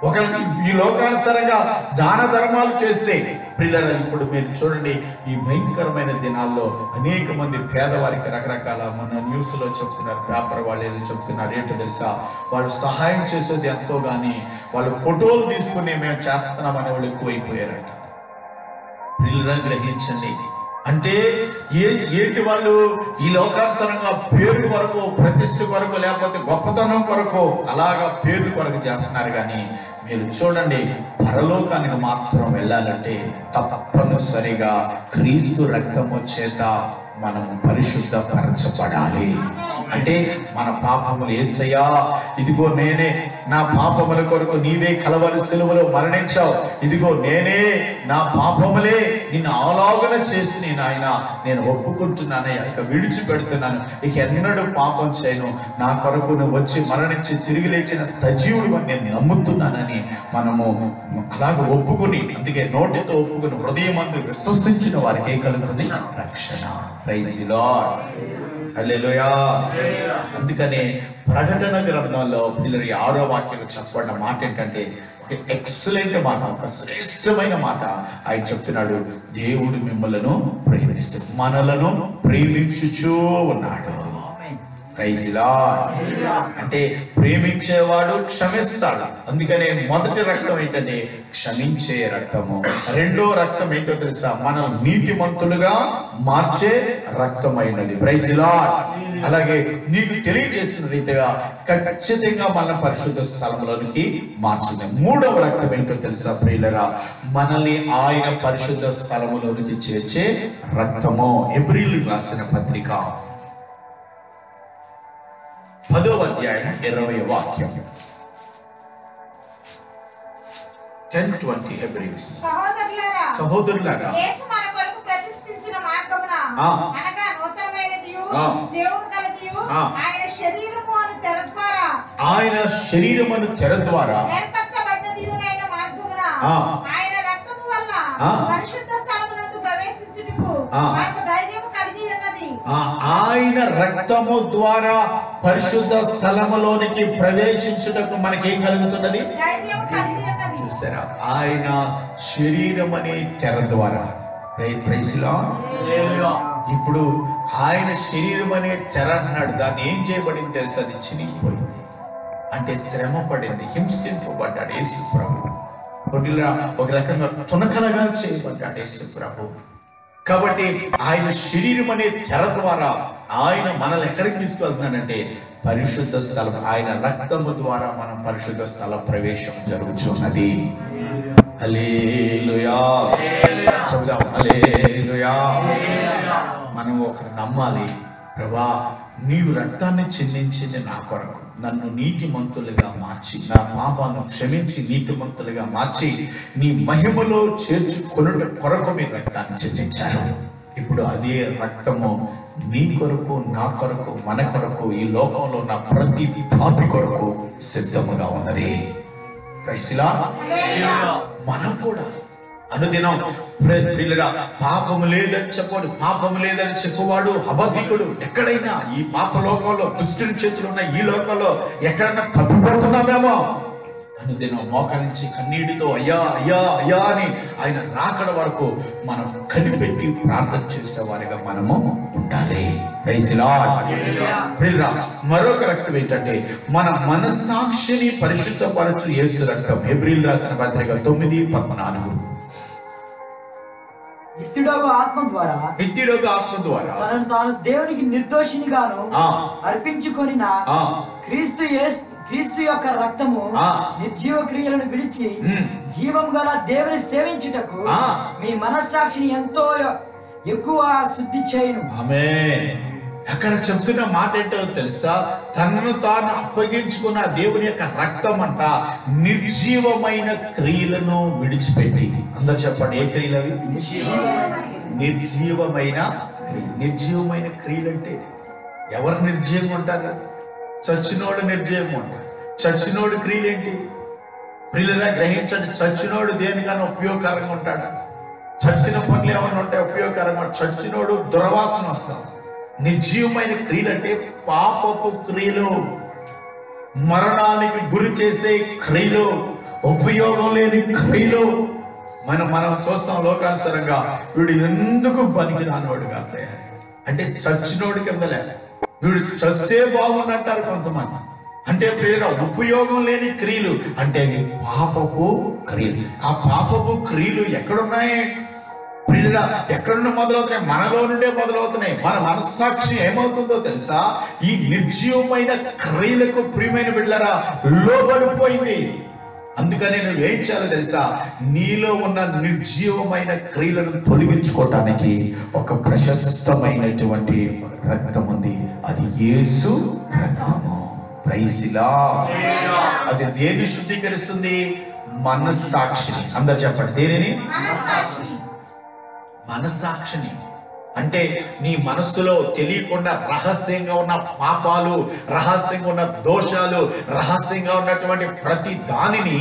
Speaker 1: ఒకరికి ఈ లోకానుసారంగా దాన ధర్మాలు చేస్తే పిల్లలు ఇప్పుడు మీరు చూడండి ఈ భయంకరమైన దినాల్లో అనేక మంది పేదవారికి రకరకాల మన న్యూస్ లో చెప్తున్నారు, పేపర్ వాళ్ళు ఏదో చెప్తున్నారు ఏంటో తెలుసా, వాళ్ళు సహాయం చేసేది ఎంతో గానీ వాళ్ళు ఫోటోలు తీసుకుని మేము చేస్తున్నామనే వాళ్ళు ఎక్కువైపోయారట. పిల్లలను గ్రహించండి. అంటే ఏంటి వాళ్ళు ఈ లోకానుసారంగా పేరు కొరకు, ప్రతిష్ఠ కొరకు, లేకపోతే గొప్పతనం కొరకు అలాగా పేరు కొరకు చేస్తున్నారు. కానీ మీరు చూడండి పరలోకానికి మాత్రం వెళ్ళాలంటే తప్పనిసరిగా క్రీస్తు రక్తము చేత మనము పరిశుద్ధపరచబడాలి. అంటే మన పాపములు యేసయ్యా ఇదిగో నేనే నా పాపముల కొరకు నీవే కలవరి సిలువలో మరణించావు, ఇదిగో నేనే నా పాపములే నిన్ను ఆలాగన చేసి నేను ఒప్పుకుంటున్నానయ్యా, ఇక విడిచిపెడుతున్నాను, ఇక ఎన్నడూ పాపం చేయను, నా కొరకు నువ్వు వచ్చి మరణించి తిరిగి లేచిన సజీవుడు అని నేను నమ్ముతున్నానని మనము అలాగ ఒప్పుకుని, అందుకే నోటితో ఒప్పుకుని హృదయమందు విశ్వసించిన వారికి ఏం కలుగుతుంది? రక్షణ. Praise the Lord. హల్లెలూయా. అందుకనే ప్రకటన గ్రంథంలో పిల్లలు 6వ వాక్యంలో చెప్పబడిన మాట ఏంటంటే ఒక ఎక్సలెంట్ మాట, ఒక శ్రేష్టమైన మాట. ఆయన చెప్తున్నాడు, దేవుడు మిమ్మలను ప్రేమిస్తూ మనలను ప్రేమించుచూ ఉన్నాడు. Praise the lord. అంటే ప్రేమించేవాడు క్షమిస్తాడు. అందుకనే మొదటి రక్తం ఏంటంటే క్షమించే రక్తము. రెండో రక్తం ఏంటో తెలుసా, మనం నీతిమంతులుగా మార్చే రక్తమైనది. Praise the lord. అలాగే నీకు తెలియజేస్తున్న రీతిగా ఖచ్చితంగా మన పరిశుద్ధ స్థలంలోనికి మార్చుంది. మూడవ రక్తం ఏంటో తెలుసా ప్రియులరా, మనల్ని ఆయన పరిశుద్ధ స్థలములోనికి చేర్చే రక్తము. హెబ్రీయులకు రాసిన పత్రిక 10వ అధ్యాయం 20వ వాక్యం. 10:20 హెబ్రీస్. సహోదరులారా
Speaker 3: యేసు మన కొరకు ప్రతిష్ఠించిన మార్గమున అనగా నూతనమైనదియు జీవము గలదియు ఆయన శరీరము అను తెర ద్వారా ఏర్పరచబడ్డదియునైన మార్గమున ఆయన రక్తము వల్ల పరిశుద్ధ స్థలమునందు ప్రవేశించుటకు మనకు ధైర్యము కలిగి ఉన్నది.
Speaker 1: ఆయన రక్తము ద్వారా పరిశుద్ధ స్థలములోనికి ప్రవేశించుటకు మనకేం కలుగుతున్నది?
Speaker 3: ధైర్యము కలిగి ఉన్నది.
Speaker 1: చూసారా, ఆయన శరీరం అనే తెర ద్వారా. Praise the lord. ఇప్పుడు ఆయన శరీరం అనే తెర అన్నాడు, దాన్ని ఏం చేయబడింది తెలుసు? అది చినిగిపోయింది. అంటే శ్రమ పడింది, హింసింపబడ్డాడు యేసు ప్రభు. ఒక రకంగా తునకలగా చేయబడ్డాడు యేసు ప్రభు. కాబట్టి ఆయన శరీరం అనే తెర ద్వారా ఆయన మనల్ని ఎక్కడికి తీసుకెళ్తున్నాడంటే పరిశుద్ధ స్థలం. ఆయన రక్తము ద్వారా మనం పరిశుద్ధ స్థల ప్రవేశం జరుగుతున్నది. హల్లెలూయా. చెబుదాం హల్లెలూయా. మనం ఒకరు నమ్మాలి, ప్రభువా నీవు రక్తాన్ని చిందించింది నా కొరకు, నన్ను నీతిమంతులుగా మార్చి, నా పాపాలను క్షమించి నీతిమంతులుగా మార్చి నీ మహిమలో చేర్చుకొనుట కొరకు మీరు రక్తాన్ని చిందించారు. ఇప్పుడు అదే రక్తము నీ కొరకు, నా కొరకు, మన కొరకు, ఈ లోకంలో ఉన్న ప్రతి పాపి కొరకు సిద్ధముగా ఉన్నది. Praise the lord. మనం కూడా అనుదినం పాపము లేదని చెప్పాడు, పాపము లేదని చెప్పువాడు అబద్ధికుడు. ఎక్కడైనా ఈ పాప లోకంలో, దుష్టుని చేతులు ఉన్న ఈ లోకంలో ఎక్కడైనా తప్పిపోతున్నామేమో అనుదినం మోకరించి కన్నీటితో అయ్యా అయ్యా అయ్యా అని ఆయన రాకడ వరకు మనం కనిపెట్టి ప్రార్థన చేసేవారిగా మనము ఉండాలి. Praise the lord. మరొక రక్తం ఏంటంటే మన మనస్సాక్షిని పరిశుద్ధపరచు యేసు రక్తం. హెబ్రీయులకు రాసిన పత్రిక 9:14.
Speaker 2: నిత్యుడగు ఆత్మ ద్వారా తనను తాను దేవునికి నిర్దోషినిగాను అర్పించుకొనిన క్రీస్తు యొక్క రక్తము నిర్జీవ క్రియలను విడిచి జీవం గల దేవుని సేవించుటకు మీ మనస్సాక్షిని ఎంతో ఎక్కువ శుద్ధి చేయును.
Speaker 1: ఆమేన్. అక్కడ చెప్తున్న మాట ఏంటో తెలుసా, తనను తాను అప్పగించుకున్న దేవుని యొక్క రక్తం అంట నిర్జీవమైన క్రియలను విడిచిపెట్టి. అందరు చెప్పండి, ఏ క్రియలు అవి? నిర్జీవమైన క్రియలు. నిర్జీవమైన క్రియలు అంటే ఎవరు నిర్జీవంగా ఉంటారు? చచ్చినోడు నిర్జీవంగా ఉంటారు. చచ్చినోడు క్రియలేంటి? ప్రియులరా గ్రహించండి, చచ్చినోడు దేనికన్నా ఉపయోగకరంగా ఉంటాడు. చచ్చిన పనులు ఏమన్నా ఉంటాయి ఉపయోగకరంగా? చచ్చినోడు దుర్వాసన వస్తాం. నిర్జీవమైన క్రియలు అంటే పాపపు క్రియలు, మరణానికి గురి చేసే క్రియలు, ఉపయోగం లేని క్రియలు. మనం చూస్తాం లోకానుసారంగా వీడు ఎందుకు పనికి రానివాడుగా తయారు అంటే చచ్చినోడి కిందలే. వీడు చస్తే బాగుందంటారు కొంతమంది. అంటే ప్రియుల ఉపయోగం లేని క్రియలు అంటే పాపపు క్రియలు. ఆ పాపపు క్రియలు ఎక్కడున్నాయి ప్రియుల? ఎక్కడి నుండి మొదలవుతున్నాయి? మనలో నుండే మొదలవుతున్నాయి. మన మనస్సాక్షి ఏమవుతుందో తెలుసా? ఈ నిర్జీవమైన క్రియలకు ప్రియమైన బిడ్డలారా లోబడిపోయింది. అందుకని నువ్వు ఏం చేయాలో తెలుసా? నీలో ఉన్న నిర్జీవమైన క్రియలను తొలగించుకోవటానికి ఒక ప్రశస్తమైనటువంటి రక్తం ఉంది. అది యేసు రక్తము. Praise the lord. అది దేన్ని శుద్ధీకరిస్తుంది? మనస్సాక్షిని. అందరు చెప్పండి, దేనిని? మనస్సాక్షిని. అంటే నీ మనస్సులో తెలియకుండా రహస్యంగా ఉన్న పాపాలు, రహస్యంగా ఉన్న దోషాలు, రహస్యంగా ఉన్నటువంటి ప్రతి దానిని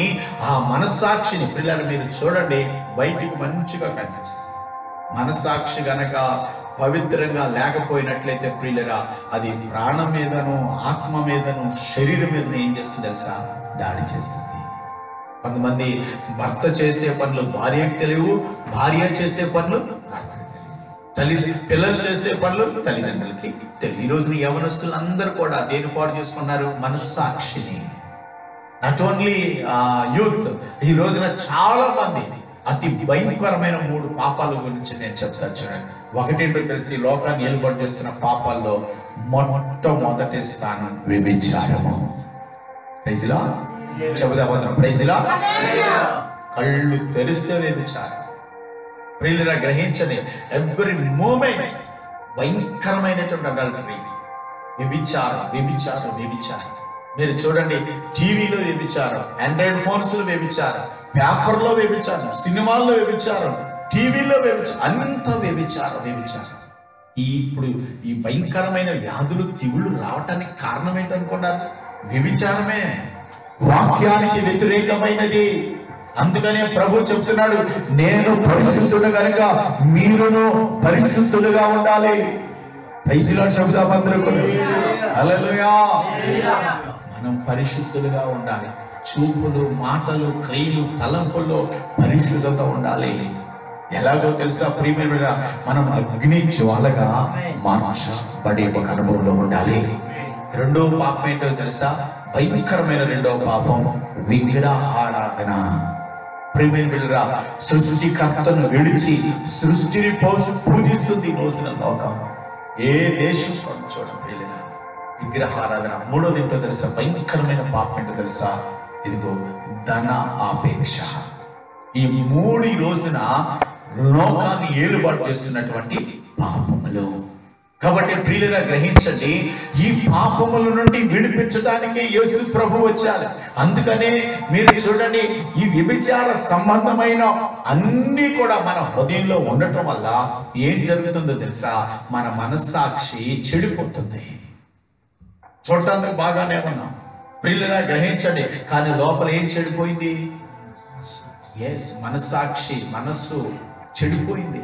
Speaker 1: ఆ మనస్సాక్షిని పిల్లలు మీరు చూడండి బయటికి మంచిగా కనిపిస్తుంది. మనస్సాక్షి గనక పవిత్రంగా లేకపోయినట్లయితే ప్రియులరా అది ప్రాణం మీదను, ఆత్మ మీదను, శరీరం మీదను ఏం చేస్తుంది తెలుసా? దాడి చేస్తుంది. కొంతమంది భర్త చేసే పనులు భార్యకు తెలియవు, భార్య చేసే పనులు పిల్లలు చేసే పనులు తల్లిదండ్రులకి తెలియదు. ఈ రోజున యవనస్తులు అందరూ కూడా దేని పాటు చేసుకున్నారు? మనస్సాక్షిని. నాట్ ఓన్లీ యూత్, ఈ రోజున చాలా మంది అతి భయంకరమైన 3 పాపాల గురించి నేను చెప్తాను చూడండి. ఒకటేంటో తెలిసి లోకాన్ని ఏలుబడి చేస్తున్న పాపాల్లో మొట్టమొదటి స్థానం వ్యభిచారము. Praise the lord. చెబుదాం ప్రైజ్ ది లార్డ్. కళ్ళు తెరిస్తే వ్యభిచారం. ప్రియులరా గ్రహించండి, ఎవ్రీ మూమెంట్ భయంకరమైనటువంటి అడల్టరీ, వ్యభిచారం, వ్యభిచారం, వ్యభిచారం. మీరు చూడండి, టీవీలో వ్యభిచారం, ఆండ్రాయిడ్ ఫోన్స్ లో వ్యభిచారం, పేపర్లో వ్యభిచారం, సినిమాల్లో వ్యభిచారం, టీవీలో వ్యభిచారం, అంత వ్యభిచారం, వ్యభిచారం. ఇప్పుడు ఈ భయంకరమైన వ్యాధులు, తెగుళ్ళు రావటానికి కారణం ఏంటనుకున్నారు? వ్యభిచారమే. వాక్యానికి వ్యతిరేకమైనది. అందుకనే ప్రభు చెప్తున్నాడు, నేను పరిశుద్ధుడు కనుక మీరును పరిశుద్ధులుగా ఉండాలి. ప్రైజ్ ది లార్డ్ చెబుదాం అందరూ. హల్లెలూయా. మనం పరిశుద్ధులుగా ఉండాలి. చూపులు, మాటలు, క్రియలు, తలంపుల్లో పరిశుద్ధత ఉండాలి. ఎలాగో తెలుసా ప్రియమైన, మనం అగ్ని జ్వాలగా మార్చబడే ఒక అనుభవంలో ఉండాలి. రెండో పాపం ఏంటో తెలుసా? భయంకరమైన రెండో పాపం విగ్రహ ఆరాధన. ప్రియమైన సృష్టికర్తను విడిచి సృష్టిని పూజిస్తుంది రోజున లోకం. ఏ దేశం చూడండి విగ్రహ ఆరాధన. మూడోది ఏంటో తెలుసా? భయంకరమైన పాపం ఏంటో తెలుసా? ఇదిగో ధన ఆపేక్ష. ఈ 3 ఈ రోజున లోకాన్ని ఏలుబాటు చేస్తున్నటువంటి పాపములు. కాబట్టి ప్రియులరా గ్రహించండి, ఈ పాపముల నుండి విడిపించడానికి యేసు ప్రభు వచ్చారు. అందుకనే మీరు చూడండి, ఈ వ్యభిచార సంబంధమైన అన్ని కూడా మన హృదయంలో ఉండటం వల్ల ఏం జరుగుతుందో తెలుసా? మన మనస్సాక్షి చెడిపోతుంది. చూడటానికి బాగానే ఉన్నాం ప్రియులరా గ్రహించండి, కానీ లోపల ఏం చెడిపోయింది? మనస్సాక్షి, మనస్సు చెడిపోయింది.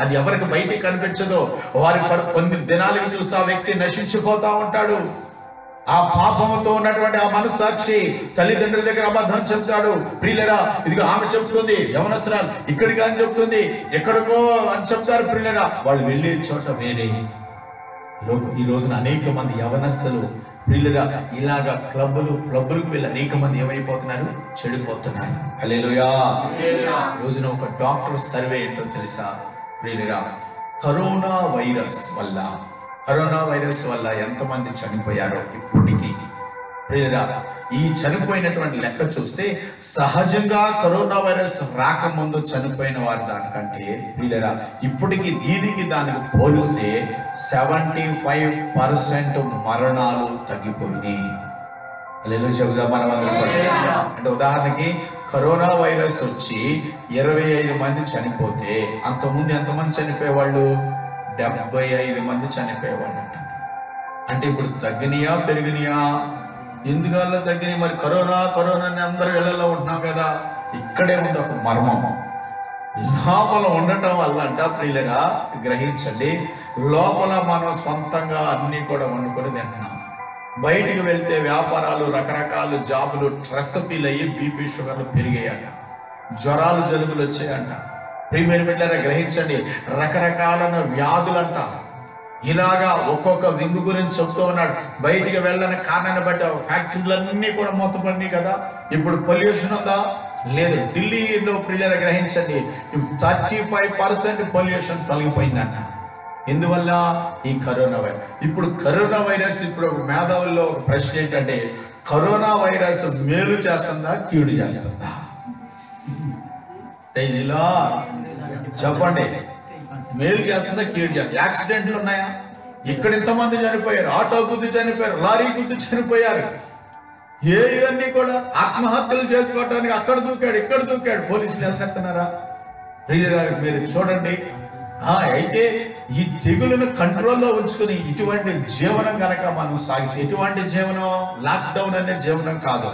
Speaker 1: అది ఎవరికి బయటికి కనిపించదో వారి కొన్ని దినాలకి చూస్తే ఆ వ్యక్తి నశించిపోతా ఉంటాడు. ఆ పాపంతో ఉన్నటువంటి ఆ మనస్సాక్షి తల్లిదండ్రుల దగ్గర అబద్ధం చెప్తాడు. ప్రియులరా ఇదిగో ఆమె చెప్తుంది, యవనస్తురాలు ఇక్కడికి అని చెప్తుంది, ఎక్కడికో అని చెప్తారు. ప్రియులరా వాళ్ళు వెళ్ళే చోట వేరే. ఈ రోజున అనేక మంది యవనస్తులు ప్రియులరా ఇలాగా క్లబ్బులకు వెళ్ళి అనేక మంది ఏమైపోతున్నారు? చెడిపోతున్నారు. హల్లెలూయా. ఈ రోజున ఒక డాక్టర్ సర్వే ఏంటో తెలుసా ప్రియులరా? కరోనా వైరస్ వల్ల ఎంతమంది చనిపోయారో ఇప్పటికీ ప్రియులరా, ఈ చనిపోయినటువంటి లెక్క చూస్తే సహజంగా కరోనా వైరస్ రాకముందు చనిపోయిన వారి దానికంటే ప్రియులరా ఇప్పటికి దానికి పోలిస్తే 75% మరణాలు తగ్గిపోయినాయి. చెబుదాం మనం అందరం. అంటే ఉదాహరణకి కరోనా వైరస్ వచ్చి 25 మంది చనిపోతే అంతకుముందు ఎంతమంది చనిపోయేవాళ్ళు? 75 మంది చనిపోయేవాళ్ళు. అంటే ఇప్పుడు తగ్గినాయా పెరిగినాయా? ఎందుకల్లా తగ్గినాయి? మరి కరోనా అని అందరూ ఇళ్లలో ఉంటున్నాం కదా. ఇక్కడే ఉంది ఒక మర్మం. లోపల ఉండటం వల్ల అంట ప్రియులరా గ్రహించండి, లోపల మనం సొంతంగా అన్ని కూడా వండుకొని తింటున్నాం. బయటికి వెళ్తే వ్యాపారాలు, రకరకాల జాబులు, స్ట్రెస్ ఫీల్ అయ్యి బీపీ షుగర్లు పెరిగాయంట, జ్వరాలు జలుబులు వచ్చాయంట. ప్రియమైన బిడ్డలారా గ్రహించండి, రకరకాలైన వ్యాధులంట. ఇలాగా ఒక్కొక్క వింగు గురించి చెప్తూ ఉన్నాడు. బయటికి వెళ్ళని కారణాన్ని బట్టి ఫ్యాక్టరీలన్నీ కూడా మూతపడినాయి కదా. ఇప్పుడు పొల్యూషన్ ఉందా? లేదు. ఢిల్లీలో ప్రియులను గ్రహించండి, 35% పొల్యూషన్ తొలగిపోయిందంట. ఎందువల్ల? ఈ కరోనా వైరస్. ఇప్పుడు కరోనా వైరస్, ఇప్పుడు మేధావుల్లో ఒక ప్రశ్న ఏంటంటే, కరోనా వైరస్ మేలు చేస్తుందా కీడు చేస్తుందా? చెప్పండి, మేలు చేస్తుందా కీడు చేస్తుందా? యాక్సిడెంట్లు ఉన్నాయా? ఇక్కడ ఇంతమంది చనిపోయారు, ఆటో గుద్ది చనిపోయారు, లారీ గుద్ది చనిపోయారు. ఇవన్నీ కూడా ఆత్మహత్యలు చేసుకోవడానికి అక్కడ దూకాడు, ఇక్కడ దూకాడు. పోలీసులు వెళ్ళెత్తున్నారా? మీరు చూడండి. అయితే ఈ తెగులను కంట్రోల్లో ఉంచుకుని ఇటువంటి జీవనం గనక మనం సాగిస్తే, ఎటువంటి జీవనం? లాక్డౌన్ అనే జీవనం కాదు,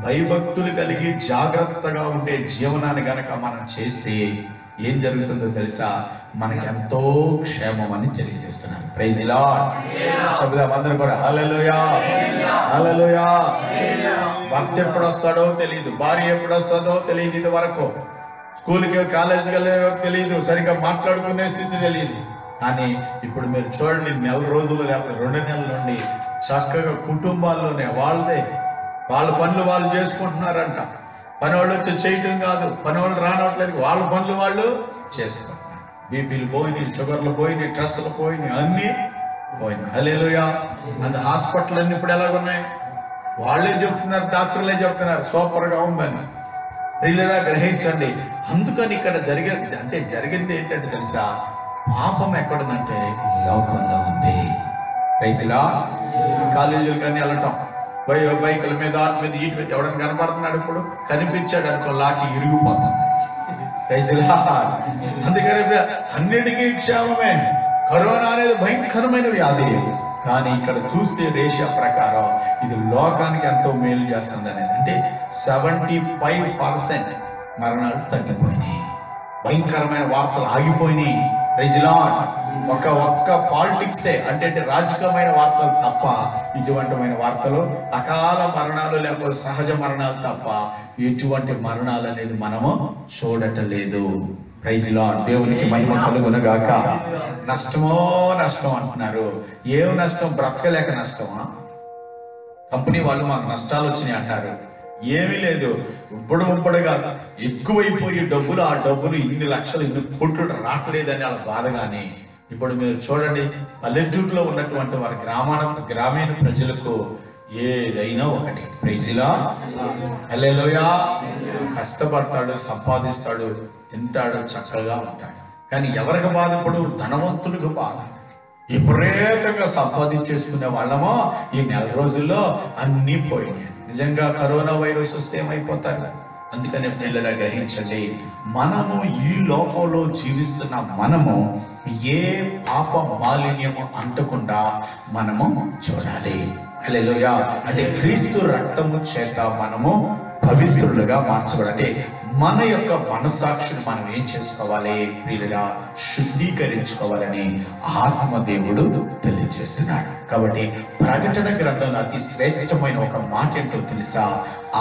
Speaker 1: భయభక్తులు కలిగి జాగ్రత్తగా ఉండే జీవనాన్ని గనక మనం చేస్తే ఏం జరుగుతుందో తెలుసా? మనకి ఎంతో క్షేమం అని తెలియజేస్తున్నాను. Praise the lord. చెబుదాం అందరూ కూడా హల్లెలూయా, హల్లెలూయా. భర్త ఎప్పుడు వస్తాడో తెలియదు, భార్య ఎప్పుడు వస్తుందో తెలియదు, ఇది వరకు స్కూల్కి కాలేజీకి వెళ్ళే తెలియదు, సరిగ్గా మాట్లాడుకునే స్థితి తెలియదు. కానీ ఇప్పుడు మీరు చూడండి, నెల రోజులు లేకపోతే 2 నెలల నుండి చక్కగా కుటుంబాల్లోనే వాళ్ళ పనులు వాళ్ళు చేసుకుంటున్నారంట. పనివాళ్ళు వచ్చి చేయటం కాదు, పనివాళ్ళు రానట్లేదు, వాళ్ళ పనులు వాళ్ళు చేసుకుంటున్నారు. బీపీలు పోయినాయి, షుగర్లు పోయినాయి, స్ట్రెస్లు పోయినాయి, అన్నీ పోయినాయి. హల్లెలూయా. అంత హాస్పిటల్ అన్ని ఇప్పుడు ఎలాగున్నాయి? వాళ్ళే చెప్తున్నారు, డాక్టర్లే చెప్తున్నారు సూపర్గా ఉందని. ప్రియులరా గ్రహించండి. అందుకని ఇక్కడ జరిగింది ఏంటంటే తెలుసా? పాపం ఎక్కడుందంటే లోకంలో ఉంది. ప్రైజ్లా. కాలేజీలు కానీ వెళ్ళటం, బైకుల మీద వాటి మీద వీటి మీద ఎవడన్నా కనపడుతున్నాడు, ఇప్పుడు కనిపించాడు అనుకో లాకి ఇరిగిపోతుంది. ప్రైజ్లా. అందుకని అన్నిటికీ క్షేమమే. కరోనా అనేది భయంకరమైన వ్యాధి. కానీ ఇక్కడ చూస్తే రేషియో ప్రకారం ఇది లోకానికి ఎంతో మేలు చేస్తుంది అనేది. అంటే 75% మరణాలు తగ్గిపోయినాయి. భయంకరమైన వార్తలు ఆగిపోయినాయి. Praise the lord. ఒక్క పాలిటిక్సే అంటే రాజకీయమైన వార్తలు తప్ప, ఇటువంటిమైన వార్తలు, అకాల మరణాలు లేకపోతే సహజ మరణాలు తప్ప ఎటువంటి మరణాలు అనేది మనము చూడటలేదు. Praise the lord. దేవునికి మహిమ కలుగును గాక. నష్టం అంటున్నారు. ఏం నష్టం? బ్రతకలేక నష్టమా? కంపెనీ వాళ్ళు మాకు నష్టాలు వచ్చినాయి అంటారు. ఏమీ లేదు, ఇప్పుడుగా ఎక్కువైపోయి డబ్బులు, ఆ డబ్బులు ఇన్ని లక్షలు, ఇన్ని కోట్లు రావట్లేదని వాళ్ళ బాధగానే. ఇప్పుడు మీరు చూడండి, పల్లెటూరులో ఉన్నటువంటి వారి గ్రామీణ ప్రజలకు ఏదైనా ఒకటి. Praise the Lord. హల్లెలూయా. కష్టపడతాడు, సంపాదిస్తాడు, తింటాడు, చక్కగా ఉంటాడు. కానీ ఎవరికి బాధ? ఇప్పుడు ధనవంతులకు బాధ. విపరీతంగా సంపాదించేసుకునే వాళ్ళమో ఈ నెల రోజుల్లో అన్నీ పోయినాయి. నిజంగా కరోనా వైరస్ వస్తే ఏమైపోతారు? అందుకనే పిల్లలు గ్రహించండి, మనము ఈ లోకంలో జీవిస్తున్న మనము ఏ పాప మాలిన్యము అంటకుండా మనము చూడాలి. హల్లెలూయా. అంటే క్రీస్తు రక్తము చేత మనము పవిత్రులుగా మార్చబడాలి. అంటే మన యొక్క మనస్సాక్షిని మనం ఏం చేసుకోవాలి? ప్రియులుగా శుద్ధీకరించుకోవాలని ఆత్మదేవుడు తెలియజేస్తున్నాడు. కాబట్టి ప్రకటన గ్రంథంలో అతి శ్రేష్టమైన ఒక మాట ఏంటో తెలుసా?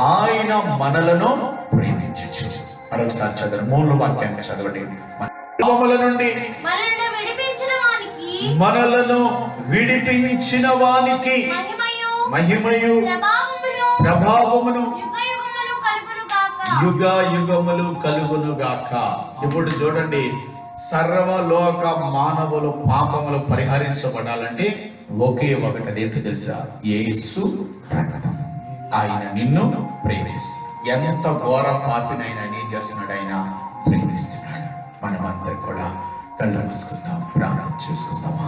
Speaker 1: ఆయన మనలను ప్రేమించు. మరొకసారి చదవండి, మూల వాక్యాన్ని చదవండి. పాపముల నుండి మనలను విడిపించిన వానికి మహిమయు ప్రభావమును యుగ యుగములు కలుగును గాక. ఇప్పుడు చూడండి, సర్వలోక మానవులు పాపములు పరిహరించబడాలంటే ఒకే ఒకటి. అదేంటో తెలుసా? యేసు రక్తం. ఆయన నిన్ను ప్రేమిస్తుంది. ఎంత ఘోర పాపినైనా ఏం చేస్తున్నాడు? ఆయన ప్రేమిస్తున్నాడు. మనమందరం కూడా కళ్ళు మూసుకుందాం, ప్రార్థన చేసుకుందామా?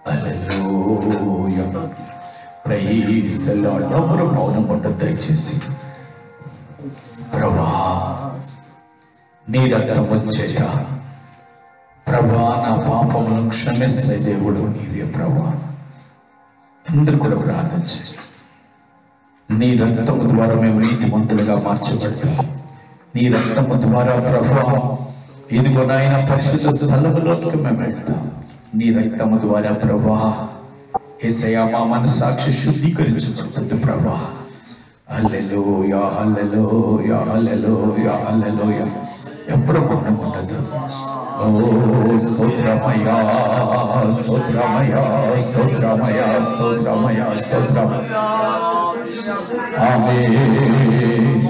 Speaker 1: హల్లెలూయా. Praise the Lord. ఎవరు మౌనం ఉండొద్దు దయచేసి. ప్రభువా, నీ రక్తము చేత ప్రభువా నా పాపములను క్షమిస్తే దేవుడు నీవే ప్రభువా. అందరూ కూడా ప్రార్థన చేయండి. నీ రక్తము ద్వారా మేము నీతిమంతులుగా మార్చబడతాం. నీ రక్తము ద్వారా ప్రభువా ఇదిగో నాయన పరిశుద్ధ స్థలములోకి మేము వెళ్తాం. నీ రక్తము ద్వారా ప్రభువా యేసయ్యా మా మనస్సాక్షి శుద్ధీకరించుకుంటుంది ప్రభువా. హల్లెలూయా హల్లెలూయా హల్లెలూయా హల్లెలూయా. ఎప్పుడు మౌనం ఉండదు. ఓ స్తోత్రమయ్యా స్తోత్రమయ్యా స్తోత్రమయ్యా స్తోత్రమయ్యా స్తోత్రమయ్యా. ఆమేన్.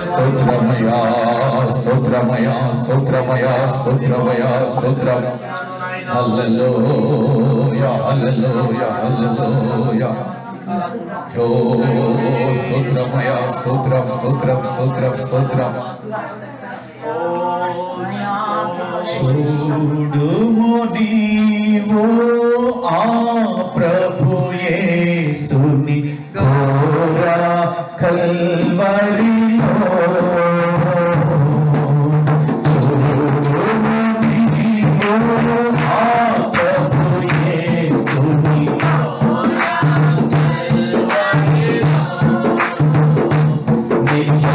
Speaker 1: స్తోత్రమయ్యా స్తోత్రమయ్యా స్తోత్రమయ్యా స్తోత్రమయ్యా స్తోత్రం. హల్లెలూయా హల్లెలూయా హల్లెలూయా. ఓ స్తోత్రమయ్యా స్తోత్రం స్తోత్రం స్తోత్రం స్తోత్రం. చూడుము నీవు ఆ ప్రభు యేసుని ఘోర కల్వరిలో. చూడుము నీవు ఆ ప్రభు యేసుని నిత్య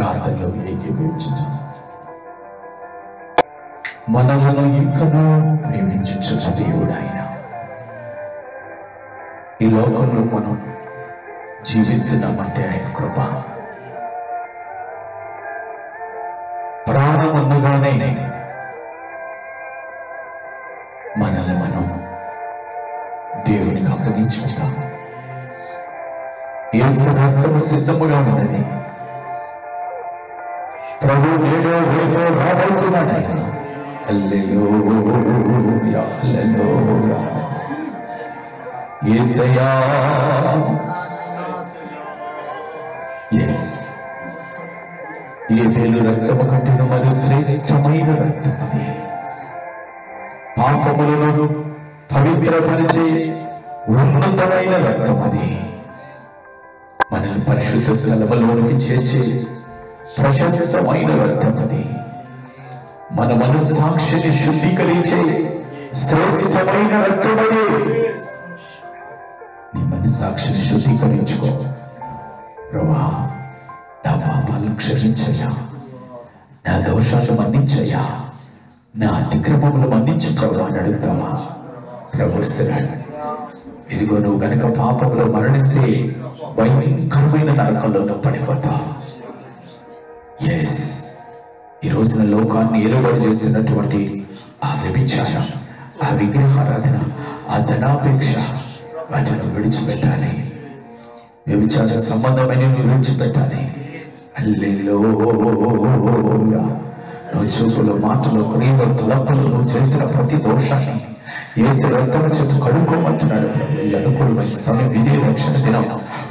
Speaker 1: ప్రార్థనలో ఏకీభవించుదాం. మనలను ఇంకనూ ప్రేమించుచున్న దేవుడు ఆయన. ఈ లోకంలో మనం జీవిస్తున్నామంటే ఆయన కృప. ప్రాణమందుగానే మనల్ని మనం దేవునికి అప్పగించుకుంటాం. యేసు రక్తము సిద్ధముగా ఉన్నది. ప్రభు నేడో రేపో రాబోతున్నాడు ఆయన. హల్లెలూయా హల్లెలూయా. యేసయ్యా. ఏబేలు రక్తము కంటిన మరి శ్రేష్టమైన రక్తం అది. పాపములను పవిత్రపరిచే ఉన్నతమైన రక్తం అది. మనల్ని పరిశుద్ధ స్థలములోనికి చేర్చే ప్రశస్తమైన రక్తం అది. మన మనస్సాక్షిని శుద్ధీకరించే శ్రేష్టమైన రక్తం అది. నీ మనస్సాక్షిని శుద్ధీకరించుకో. ప్రభువా, నా పాపాలను క్షమించయ్యా, నా దోషాలు మన్నించయ్యా, నా అతిక్రమములు మన్నించు ప్రభువా అని అడుగుతావా? ప్రభు ఇస్తున్నాడు. ఇదిగో నువ్వు గనక పాపంలో మరణిస్తే భయంకరమైన నరకంలో నువ్వు పడిపోతావు. ఎస్, ఈ రోజున లోకాన్ని ఏలుబడి చేస్తున్నటువంటి ఆ వ్యభిచారం, ఆ విగ్రహారాధన, ఆ ధనాపేక్ష, వాటిని విడిచిపెట్టాలి. వ్యభిచార సంబంధమైన విడిచిపెట్టాలి. హల్లెలూయా. నువ్వు చూపులు, మాటలు, క్రియలు, తలంపులు, నువ్వు చేసిన ప్రతి దోషాన్ని యేసు రక్తము చేత కడుక్కోమంటున్నాడు. ప్రభు ఈ అనుకూలమైన సమయం, ఇదే రక్షణ దినం.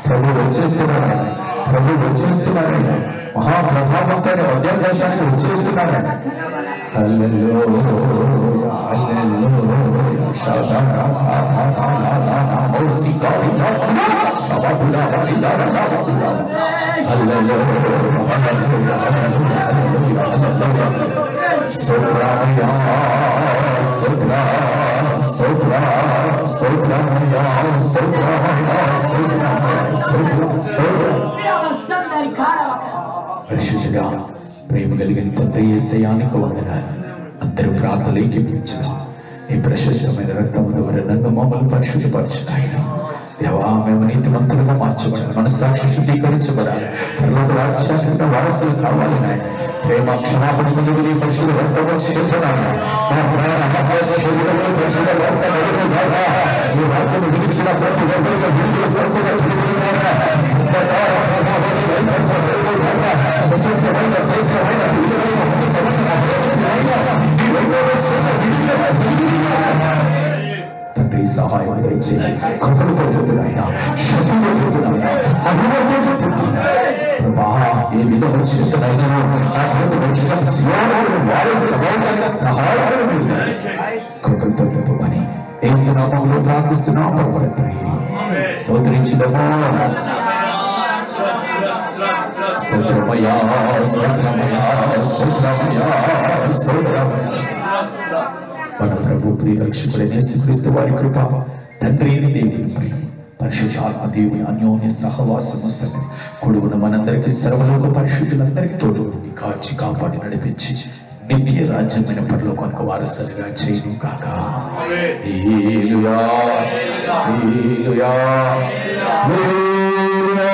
Speaker 1: ప్రభు వచ్చేస్తున్నాడు. ప్రభు వచ్చేస్తున్నాడు. మహాప్రభావంతో అధ్యాదేశానికి వచ్చేస్తున్నాడు. హల్లెలూయా హల్లెలూయా. షాదారా ఆధారా మౌసికా విలాతునా సవబులా విలారా బులా. హల్లెలూయా హల్లెలూయా హల్లెలూయా హల్లెలూయా. స్తోత్రమయ్యా స్తోత్ర స్తోత్ర స్తోత్రమయ్యా స్తోత్రమయ్యా స్తోత్ర స్తోత్ర. పరిశుద్ధుడా, ప్రేమ కలిగిన తండ్రి యేసయ్యానికి వందనాలు. అందరూ ప్రార్థనలు ఏకీభవించుదాం. ఈ ప్రశస్తమైన రక్తము ద్వారా నన్ను మమ్మల్ని పరిశుద్ధపరచుతాయి. దేవా, మేము నీతిమంతులుగా మార్చబడాలి, మనస్సాక్షి శుద్ధీకరించబడాలి, పరలోక రాజ్యానికి వారసులు కావాలి నాయన. ప్రేమ క్షమాపణ పొందుకు నీ పరిశుద్ధ రక్తము చేస్తున్నాను. మా ప్రాణ శరీరంలో పరిశుద్ధ రక్తం జరుగుతుందా? ఈ వాక్యం విడిచిన ప్రతి ఒక్కరికి విడుదల స్వస్థత జరుగుతుందా? ప్రశస్తమైన శ్రేష్టమైన తండ్రి సహాయం దయచేసి కృపలతో చెప్తున్నాయన, శక్తితో చెప్తున్నాయన, మహిమతో చెప్తున్నాయన. ప్రభా, ఏ విధంగా చేస్తున్నాయన కృపలతో చెప్పమని యేసు నామములో ప్రార్థిస్తున్నాం. తండ్రి స్తోత్రించుదామా. స్తోత్రమయ్యా స్తోత్రమయ్యా స్తోత్రమయ్యా స్తోత్రమయ్యా. మన ప్రభు ప్రియరక్షకుడైన యేసుక్రీస్తు వారి కృప, తండ్రి అయిన దేవుని ప్రేమ, పరిశుద్ధాత్మ దేవుని అన్యోన్య సహవాసము కొడుకున్న మనందరికీ సర్వలోక పరిశుద్ధులందరికీ తోడు కాచి కాపాడి నడిపించి నిత్య రాజ్యమైన పరలోకానికి వారసులుగా చేయను కాక. హల్లెలూయా హల్లెలూయా హల్లెలూయా.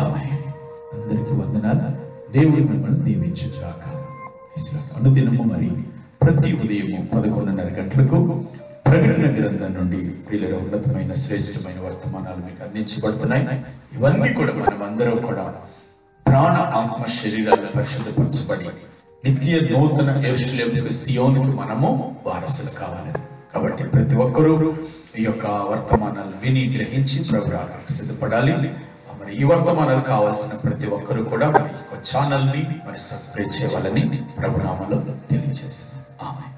Speaker 1: ఆమేన్. అందరికీ వందనాలు. దేవుడు మిమ్మల్ని దీవించుగాక. అనుదినము మరి ప్రతి ఉదయము 11:30 గంటలకు ప్రకటన గ్రంథం నుండి ప్రియుల ఉన్నతమైన శ్రేష్టమైన వర్తమానాలు మీకు అందించబడుతున్నాయి. ఇవన్నీ కూడా మనం అందరం కూడా ప్రాణ ఆత్మ శరీరాలు పరిశుద్ధపరచబడి నిత్య నూతన యెరూషలేముకు సియోనుకు మనము వారసులు కావాలి. కాబట్టి ప్రతి ఒక్కరూ ఈ యొక్క వర్తమానాలను విని గ్రహించి ప్రభువుకు సిద్ధపడాలి. మరి ఈ వర్తమానాలు కావాల్సిన ప్రతి ఒక్కరూ కూడా మరి ఛానల్ ని మరి సబ్స్క్రైబ్ చేయాలని ప్రభునామములో తెలియజేస్తున్నాను. ఆమేన్.